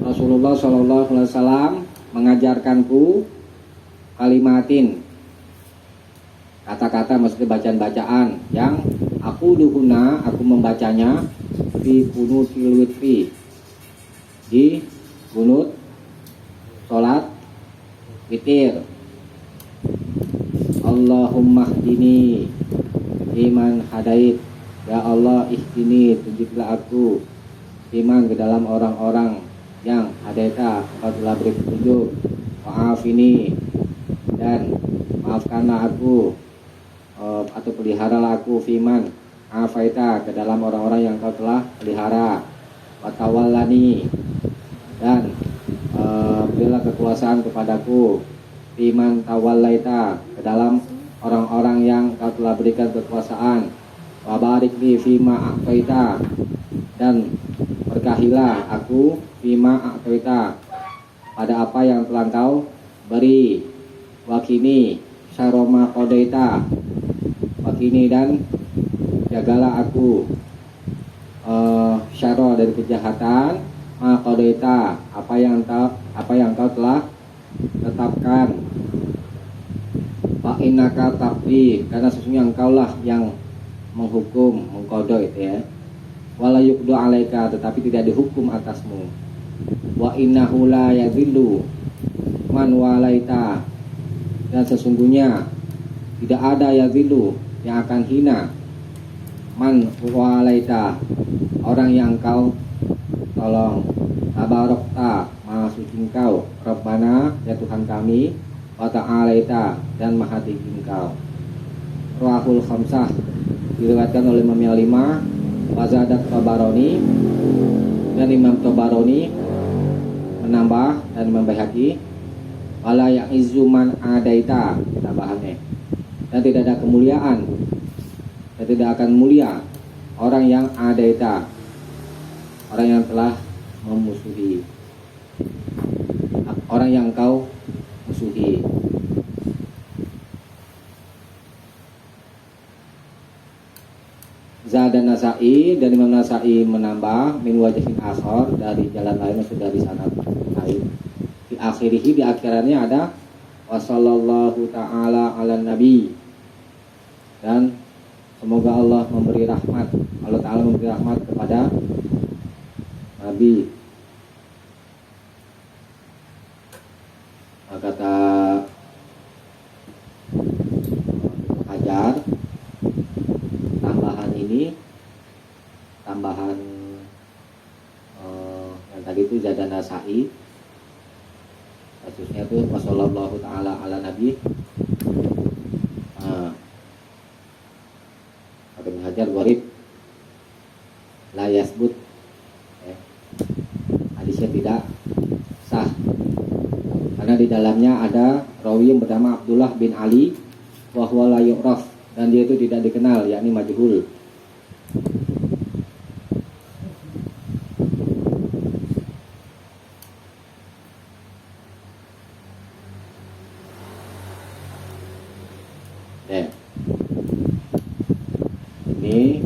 Rasulullah sallallahu alaihi wasallam mengajarkanku kalimatin, kata-kata, maksudnya bacaan-bacaan yang aku membacanya fi kunutil witri, di kunut salat witir. Allahumma hdini iman hadait, ya Allah ihdini, tunjuklah aku iman ke dalam orang-orang yang hadaita, engkau telah beri petunjuk. Wa'afini, dan maafkanlah aku atau peliharalah aku fiman afaita, ke dalam orang-orang yang kau telah pelihara. Watawallani, dan berilah kekuasaan kepadaku fiman tawallaita, ke dalam orang-orang yang kau telah berikan kekuasaan. Wabarik li fima a'taita, dan berkahilah aku fima a'taita, pada apa yang telah kau beri. Wakini syaroma kodaita, wakini, dan jagalah aku syaro, dari kejahatan, kodaita, apa yang kau telah tetapkan. Fa innaka taqdi, karena sesungguhnya engkaulah yang menghukum, mengkodok itu ya. Wala yuqdu alaika, tetapi tidak dihukum atasmu. Wa innahu la yadhillu man walaita, dan sesungguhnya tidak ada yadhillu, yang akan hina, man walaita, orang yang kau tolong. Tabarokta, maha suci engkau, Rabbana, ya Tuhan kami, wa ta'alaita, dan maha tinggi engkau. Rawahul khamsah, diriwayatkan oleh Imam yang 5, wazadat Tabarani, dan Imam Tabarani menambah, dan Imam Baihaqi, wala ya'izu man adaita, tambahannya, dan tidak ada kemuliaan, dan tidak akan mulia orang yang adaita, orang yang telah memusuhi, orang yang kau musuhi. Zada Nasa'i, dan Imam Nasa'i menambah min wajahin akhar, dari jalan lain yang sudah di sana lain. Di akhirihi, di akhirannya ada wasallallahu ta'ala ala nabi, dan semoga Allah memberi rahmat, Allah Ta'ala memberi rahmat kepada Nabi. Kata Hajar, tambahan ini, tambahan yang tadi itu Zada Nasa'i, kasusnya itu wasallallahu ta'ala ala nabi. Kata Hajar, gharib la yasbut, hadisnya tidak sah, karena di dalamnya ada rawi yang bernama Abdullah bin Ali wa huwa la yu'raf, dan dia itu tidak dikenal, yakni majhul. Ini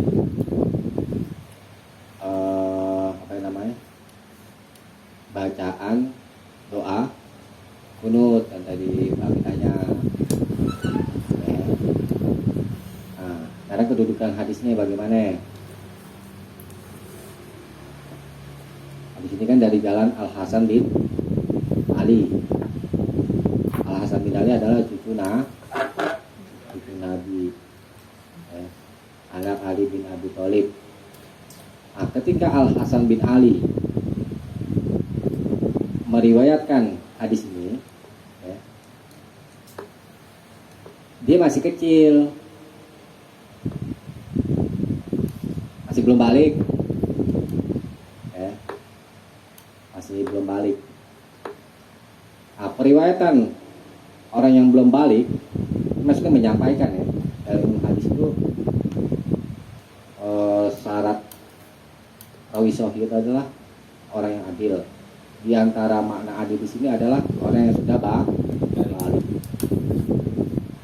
apa namanya, bacaan doa kunut yang tadi ditanya. Nah, sekarang kedudukan hadisnya bagaimana? Hadis ini kan dari jalan Al Hasan bin Ali. Al Hasan bin Ali adalah cucu Nabi, anak Ali bin Abi Thalib. Nah, ketika Al Hasan bin Ali meriwayatkan hadis ini, dia masih kecil, masih belum balik, masih belum balik. Nah, periwayatan orang yang belum balik maksudnya menyampaikan dalam hadis itu syarat rawi sahih itu adalah orang yang adil. Di antara makna adil di sini adalah orang yang sudah balik.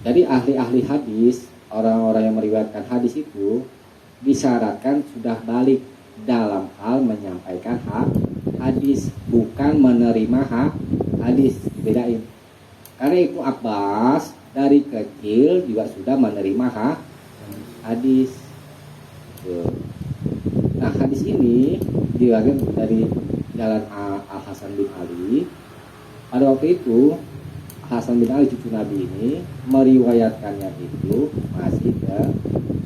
Jadi ahli-ahli hadis, orang-orang yang meriwayatkan hadis itu disyaratkan sudah balik dalam hal menyampaikan hadis, bukan menerima hadis. Bedain. Karena Ibnu Abbas dari kecil juga sudah menerima hadis. Nah, hadis ini diriwayatkan dari jalan Al Hasan bin Ali. Pada waktu itu Hasan bin Ali cucu Nabi ini meriwayatkannya itu masih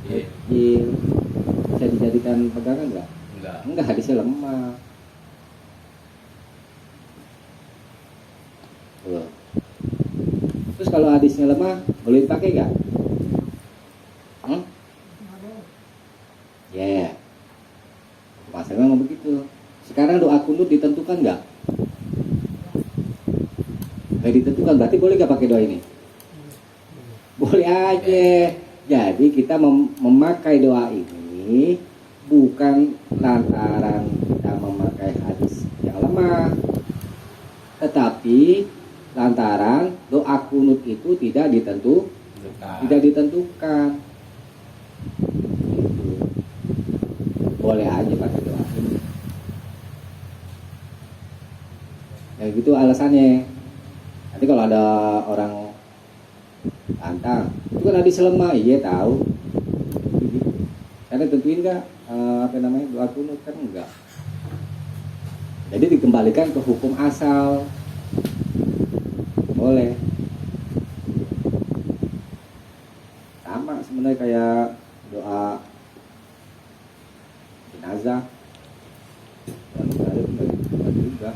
kecil. Bisa dijadikan pegangan nggak? Enggak, hadisnya lemah. Tuh. Terus kalau hadisnya lemah boleh dipakai nggak? Ya, masalahnya memang begitu. Sekarang doa kunut ditentukan nggak? Nggak ditentukan, berarti boleh nggak pakai doa ini? Boleh aja. Jadi kita memakai doa ini bukan lantaran kita memakai hadis yang lemah, tetapi lantaran doa kunut itu tidak ditentukan. Boleh aja pakai doa ini. Ya gitu alasannya. Nanti kalau ada orang tantang, itu kan hadis lemah, iya tahu. Karena tentuin nggak doa kunut kan enggak. Jadi dikembalikan ke hukum asal. Boleh. Sama sebenarnya kayak doa jenazah. Dan ada juga.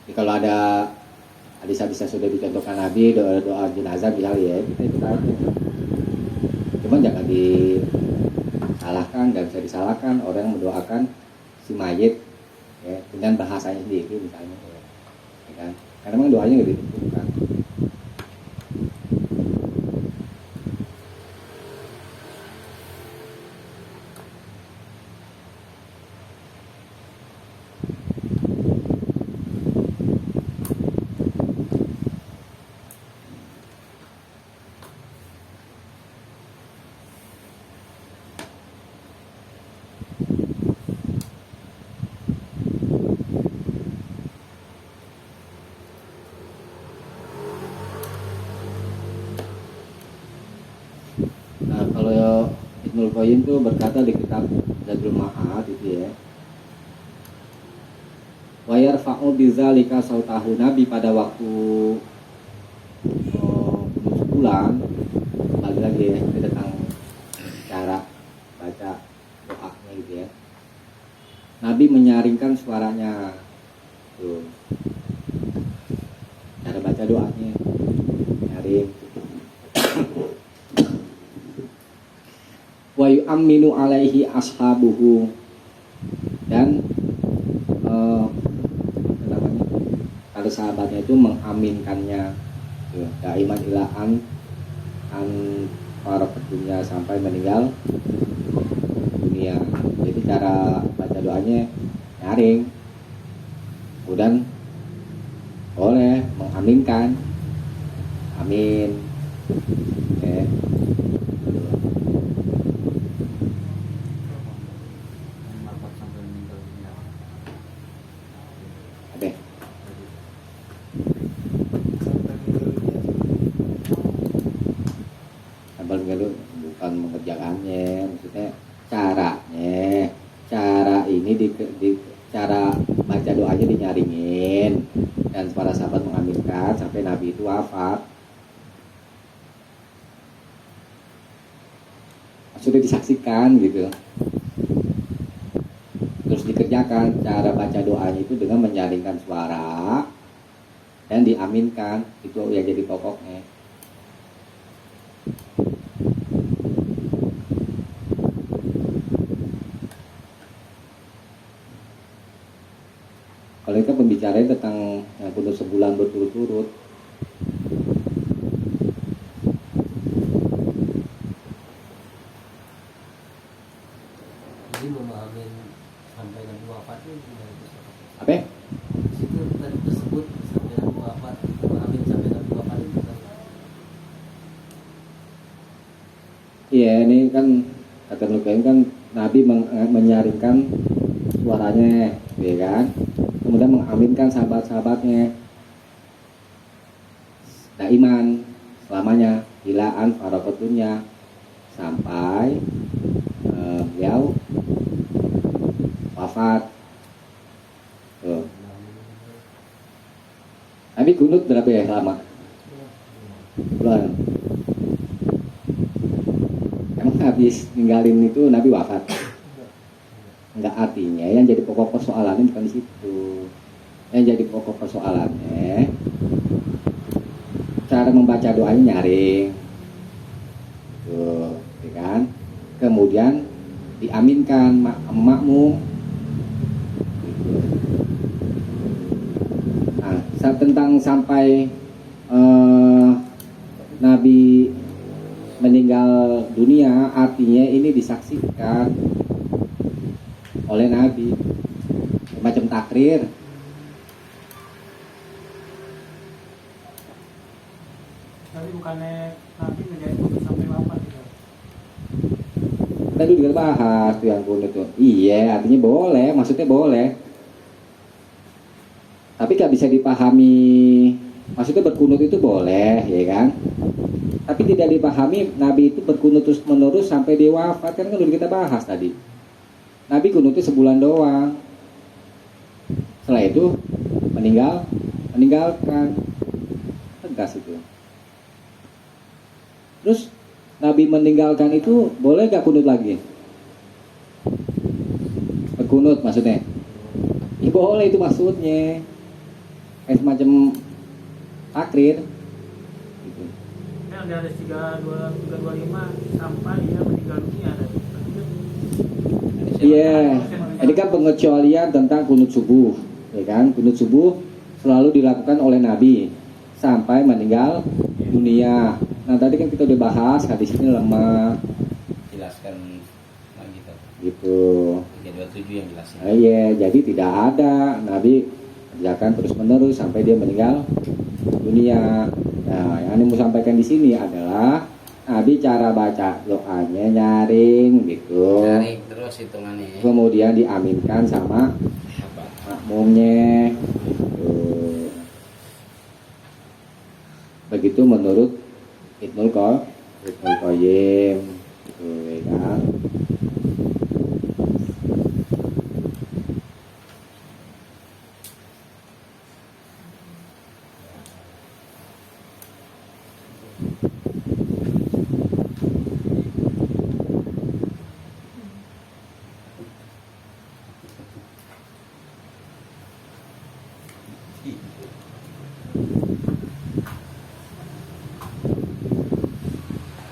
Jadi kalau ada hadis-hadis yang sudah dicontohkan Nabi, doa jenazah misalnya ya, kita ikut aja. Cuman jangan disalahkan, nggak bisa disalahkan orang yang mendoakan si mayit ya, dengan bahasanya sendiri misalnya ya, kan? Karena memang doanya nggak ditentukan. Kalau Ibnul Qayyim itu berkata di kitab Zadul Ma'ad itu ya, wa yarfa'u bidzalika sautahu, Nabi pada waktu pulang kembali lagi ya tentang cara baca doanya gitu ya. Nabi menyaringkan suaranya tuh, cara baca doanya nyaring. Wa yu'minu alaihi ashabuhu, dan kalau sahabatnya itu mengaminkannya daiman ilaan an para dunia sampai meninggal dunia. Jadi cara baca doanya nyaring, kemudian boleh mengaminkan, amin ya. Bukan mengerjakannya, maksudnya caranya, cara ini cara baca doanya dinyaringin dan para sahabat mengaminkan sampai Nabi itu wafat. Sudah disaksikan gitu, terus dikerjakan cara baca doanya itu dengan menyaringkan suara dan diaminkan, itu ya jadi pokoknya. Kalau kita pembicaraan tentang yang kudu sebulan berturut-turut, jadi memahamin sampai Nabi wafat itu apa? Situ tadi tersebut sampai Nabi wafat, memahamin sampai Nabi wafat itu kan. Iya, ini kan kata Nukaim kan Nabi menyaringkan suaranya, ya kan? Kemudian mengaminkan sahabat-sahabatnya daiman selamanya, hilaan farokotunya sampai beliau wafat. Tuh. Nabi kunut berapa ya lama? Bulan. Emang habis ninggalin itu Nabi wafat? Enggak, artinya yang jadi pokok persoalannya bukan di situ. Yang jadi pokok persoalannya cara membaca doanya nyaring. Tuh, ya kan? Kemudian diaminkan makmum. Nah, tentang sampai Nabi meninggal dunia, artinya ini disaksikan oleh Nabi, macam takrir. Tapi bukannya Nabi menjadi kunut sampai wafat gitu. Tadi juga bahas tuh yang kunut tuh. Iya, artinya boleh, maksudnya boleh. Tapi gak bisa dipahami, maksudnya berkunut itu boleh, ya kan? Tapi tidak dipahami Nabi itu berkunut terus menerus sampai dia wafat, kan udah kita bahas tadi. Nabi kunutnya sebulan doang. Setelah itu meninggalkan. Tegas itu. Terus Nabi meninggalkan itu boleh gak kunut lagi? Berkunut maksudnya? Ya boleh, itu maksudnya. Kayak semacam takrir. Gitu. Yang dari 325 sampai dia meninggal dunia ada. Iya, ini kan pengecualian tentang kunut subuh, ya kan? Kunut subuh selalu dilakukan oleh Nabi sampai meninggal dunia. Nah tadi kan kita udah bahas hadis ini lemah, Jelaskan lagi tuh. gitu. 327 yang jelasin. Iya, jadi tidak ada Nabi kerjakan terus menerus sampai dia meninggal dunia. Nah, yang mau sampaikan di sini adalah Nabi cara baca doanya nyaring gitu. Cari terus hitungannya. Kemudian diaminkan sama Apa? makmumnya. Gitu. Begitu menurut Ibnul Qayyim, gitu ya kan.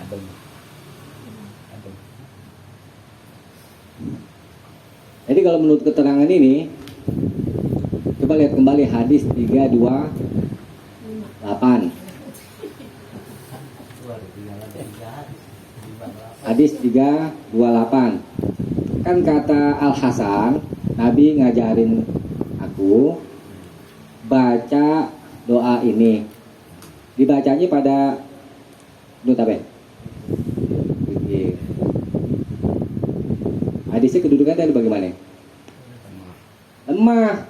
Adem. Adem. Jadi kalau menurut keterangan ini, coba lihat kembali hadis 328. Hadis 328. Kan kata Al Hasan, Nabi ngajarin aku baca doa ini. Dibacanya pada menurut apa? Hadisnya kedudukan tadi bagaimana? Lemah.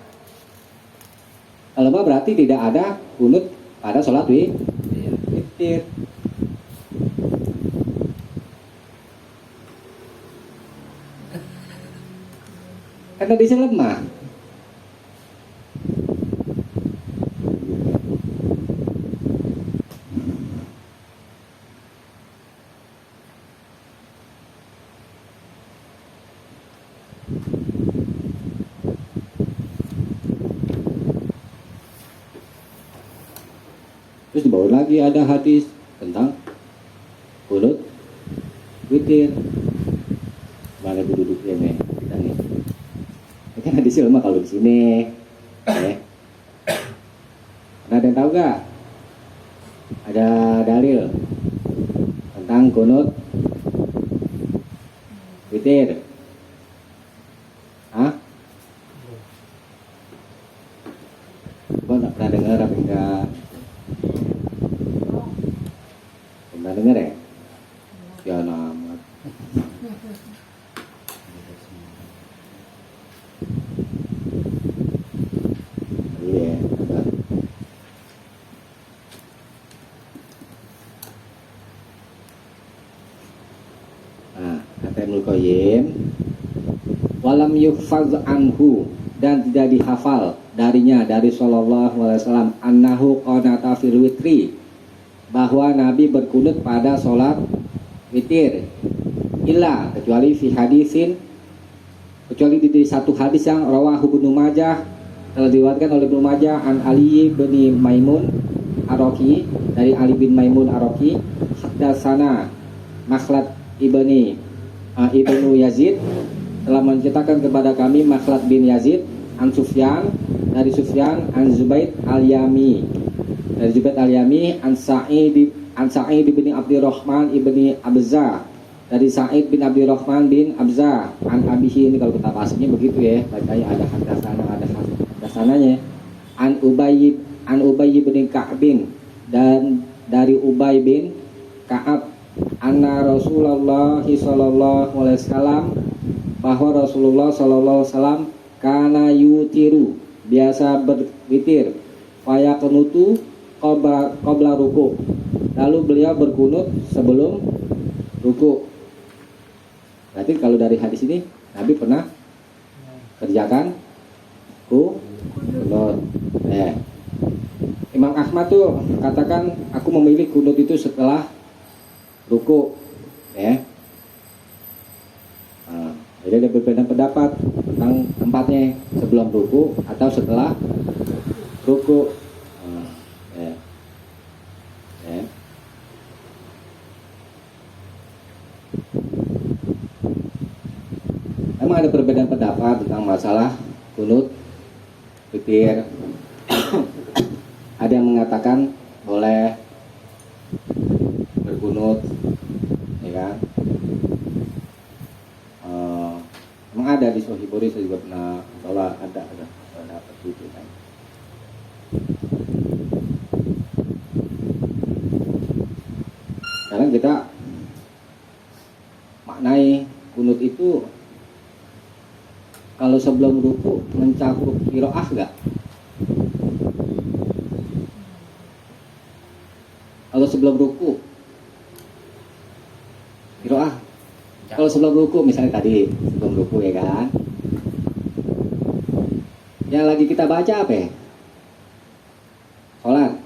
Kalau lemah berarti tidak ada kunut pada sholat witir. Kan hadisnya lemah. Terus dibawa lagi ada hadis tentang kunut witir. Mana duduknya nih? Kita nih. Ini kan hadisnya lemah kalau di sini. Ada yang tahu gak? Ada dalil tentang kunut witir? Hah? Kok nggak pernah dengar apa enggak? Pernah dengar ya? Ya amat. Iya, benar. kata Ibnu Qayyim, walam yuhfaz anhu, dan tidak dihafal darinya dari sallallahu alaihi wasallam annahu qanata fil witri, bahwa Nabi berkunut pada sholat witir, illa kecuali fi hadisin, kecuali di satu hadis yang rawahu Ibnu Majah, telah diriwayatkan oleh Ibnu Majah an Ali bin Maimun Ar-Raqi, dari Ali bin Maimun Ar-Raqi, hadatsana Makhlad ibnu Yazid, telah menceritakan kepada kami Makhlad bin Yazid an Sufyan, dari Sufyan an Zubaid al-Yami, dari Zubaid al-Yami an Sa'id bin Abdurrahman ibni Abza, dari Sa'id bin Abdurrahman bin Abza an abihi. Ini kalau kita bahasanya begitu ya, bacanya ada hadasana, ada hadasananya. An Ubay bin Ka'bin, dan dari Ubay bin Ka'ab, anna Rasulullah sallallahu alaihi wasallam, bahwa Rasulullah sallallahu alaihi wasallam kana yutiru, biasa berwitir, fayaqnutu qabla ruku, lalu beliau berkunut sebelum ruku. Berarti kalau dari hadis ini Nabi pernah kerjakan kunut. Imam Ahmad tuh katakan, aku memilih kunut itu setelah ruku, ya. Jadi ada berbeda pendapat tentang tempatnya, sebelum ruku atau setelah ruku. Memang ada perbedaan pendapat tentang masalah kunut witir. Ada yang mengatakan boleh berkunut, ya kan? Memang ada di Sahih Bukhari, saya juga pernah bawa, ada itu kan. Sekarang kita maknai kunut itu, kalau sebelum ruku mencakup qiraah enggak? Kalau sebelum ruku qiraah. Kalau sebelum ruku misalnya tadi sebelum ruku, ya kan? Yang lagi kita baca apa ya? Sholat,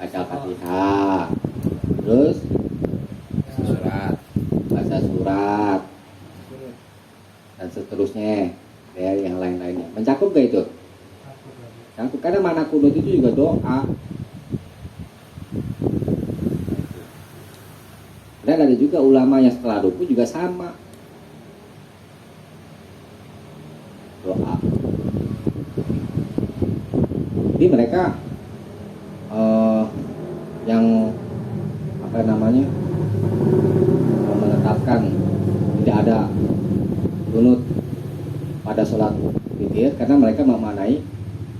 baca Fatihah, terus baca surat, dan seterusnya, ya, yang lain-lainnya. Mencakup gak itu? Mencakup, karena makna kunut itu juga doa. Dan ada juga ulama yang setelah ruku juga sama, doa. Jadi mereka yang menetapkan tidak ada kunut pada sholat witir, karena mereka memaknai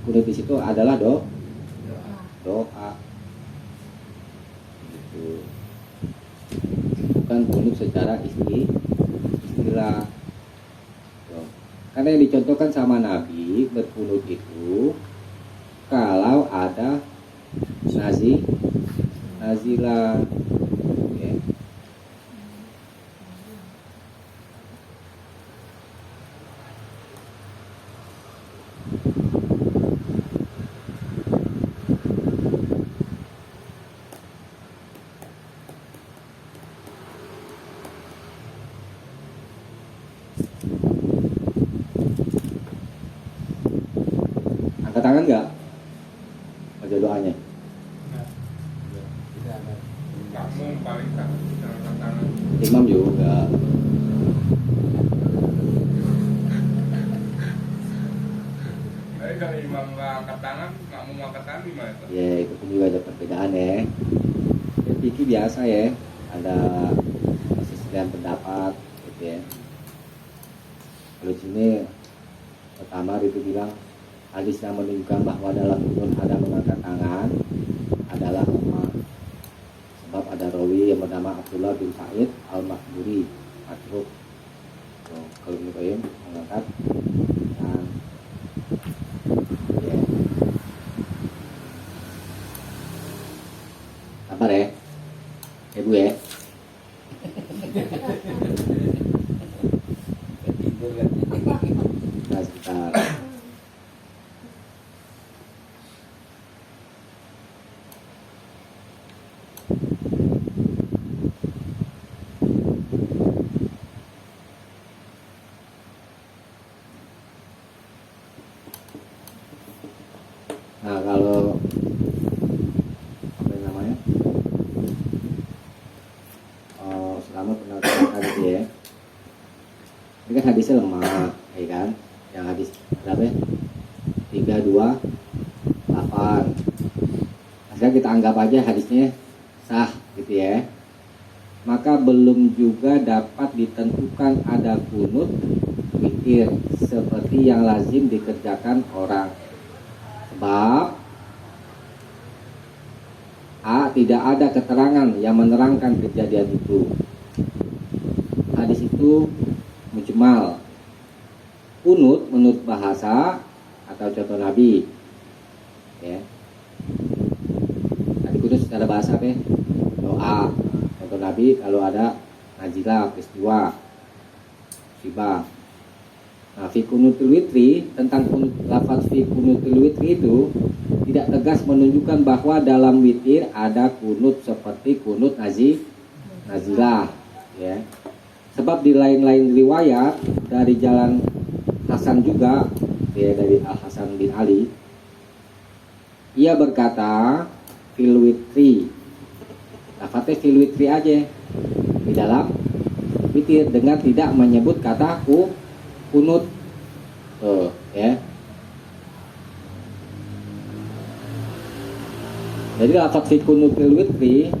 kunut di situ adalah doa. Gitu. Bukan kunut secara istilah. Karena yang dicontohkan sama Nabi berkunut itu kalau ada nazilah, ya. Angkat tangan enggak? Baca doanya. Makmum paling tak angkat tangan. Imam juga. Tapi kalau imam nggak angkat tangan, makmum angkat tangan gimana? Ya, itu pun juga ada perbedaan ya. Fikih biasa ya, ada perselisihan pendapat gitu ya. Kalau sini pertama itu bilang hadis yang menunjukkan bahwa dalam kunut ada mengangkat tangan adalah Umar, sebab ada rawi yang bernama Abdullah bin Sa'id al-Makhburi matruk. Kalau Ibnu Qayyim mengangkat tangan, ya. Sabar ya, ibu ya. hadisnya lemah, ya kan? Yang hadis berapa? 328. Sekarang kita anggap aja hadisnya sah gitu ya. Maka belum juga dapat ditentukan ada kunut witir seperti yang lazim dikerjakan orang. Sebab tidak ada keterangan yang menerangkan kejadian itu. Hadis itu mujmal. Kunut menurut bahasa atau contoh Nabi, ya. Tadi kunut secara bahasa apa? Doa. Contoh Nabi kalau ada nazilah, peristiwa, musibah. Nah, fi kunutul witri, tentang lafaz fi kunutul witri itu tidak tegas menunjukkan bahwa dalam witir ada kunut seperti kunut nazilah, ya. Sebab di lain-lain riwayat dari jalan Hasan juga, ya, dari Al Hasan bin Ali, ia berkata fil witri, lafaznya fil witri aja di dalam witir dengan tidak menyebut kata kunut, ya. Jadi lafaz fi kunutil witri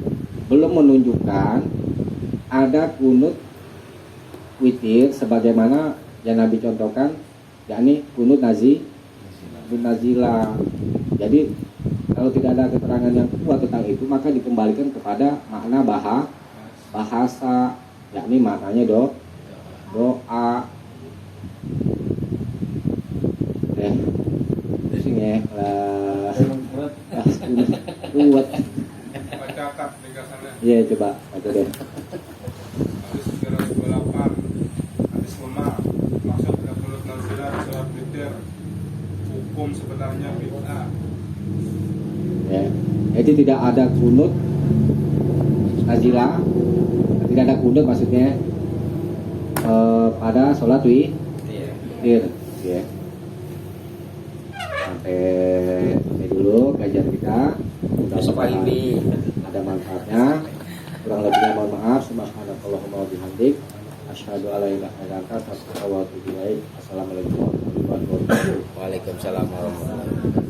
belum menunjukkan ada kunut witir sebagaimana yang Nabi contohkan, yakni kunut nazilah. Jadi kalau tidak ada keterangan yang kuat tentang itu, maka dikembalikan kepada makna bahasa, yakni maknanya doa. Pusing ya, kuat. Baca akad ringkasannya. Iya, coba baca deh. Hadis 328. Hadis lemah. Maksud tidak kunut nazilah di sholat witir. Hukum sebenarnya bid'ah. Ya. Jadi tidak ada kunut nazilah, tidak ada kunut maksudnya pada sholat witir, ya. Sampai dulu kajian kita. Mudah-mudahan ada manfaatnya. Kurang lebihnya mohon maaf. Subhanakallahumma wa bihamdik, asyhadu an la ilaha illa anta, astaghfiruka wa atubu ilaik. Assalamualaikum warahmatullahi wabarakatuh. Waalaikumsalam warahmatullahi wabarakatuh.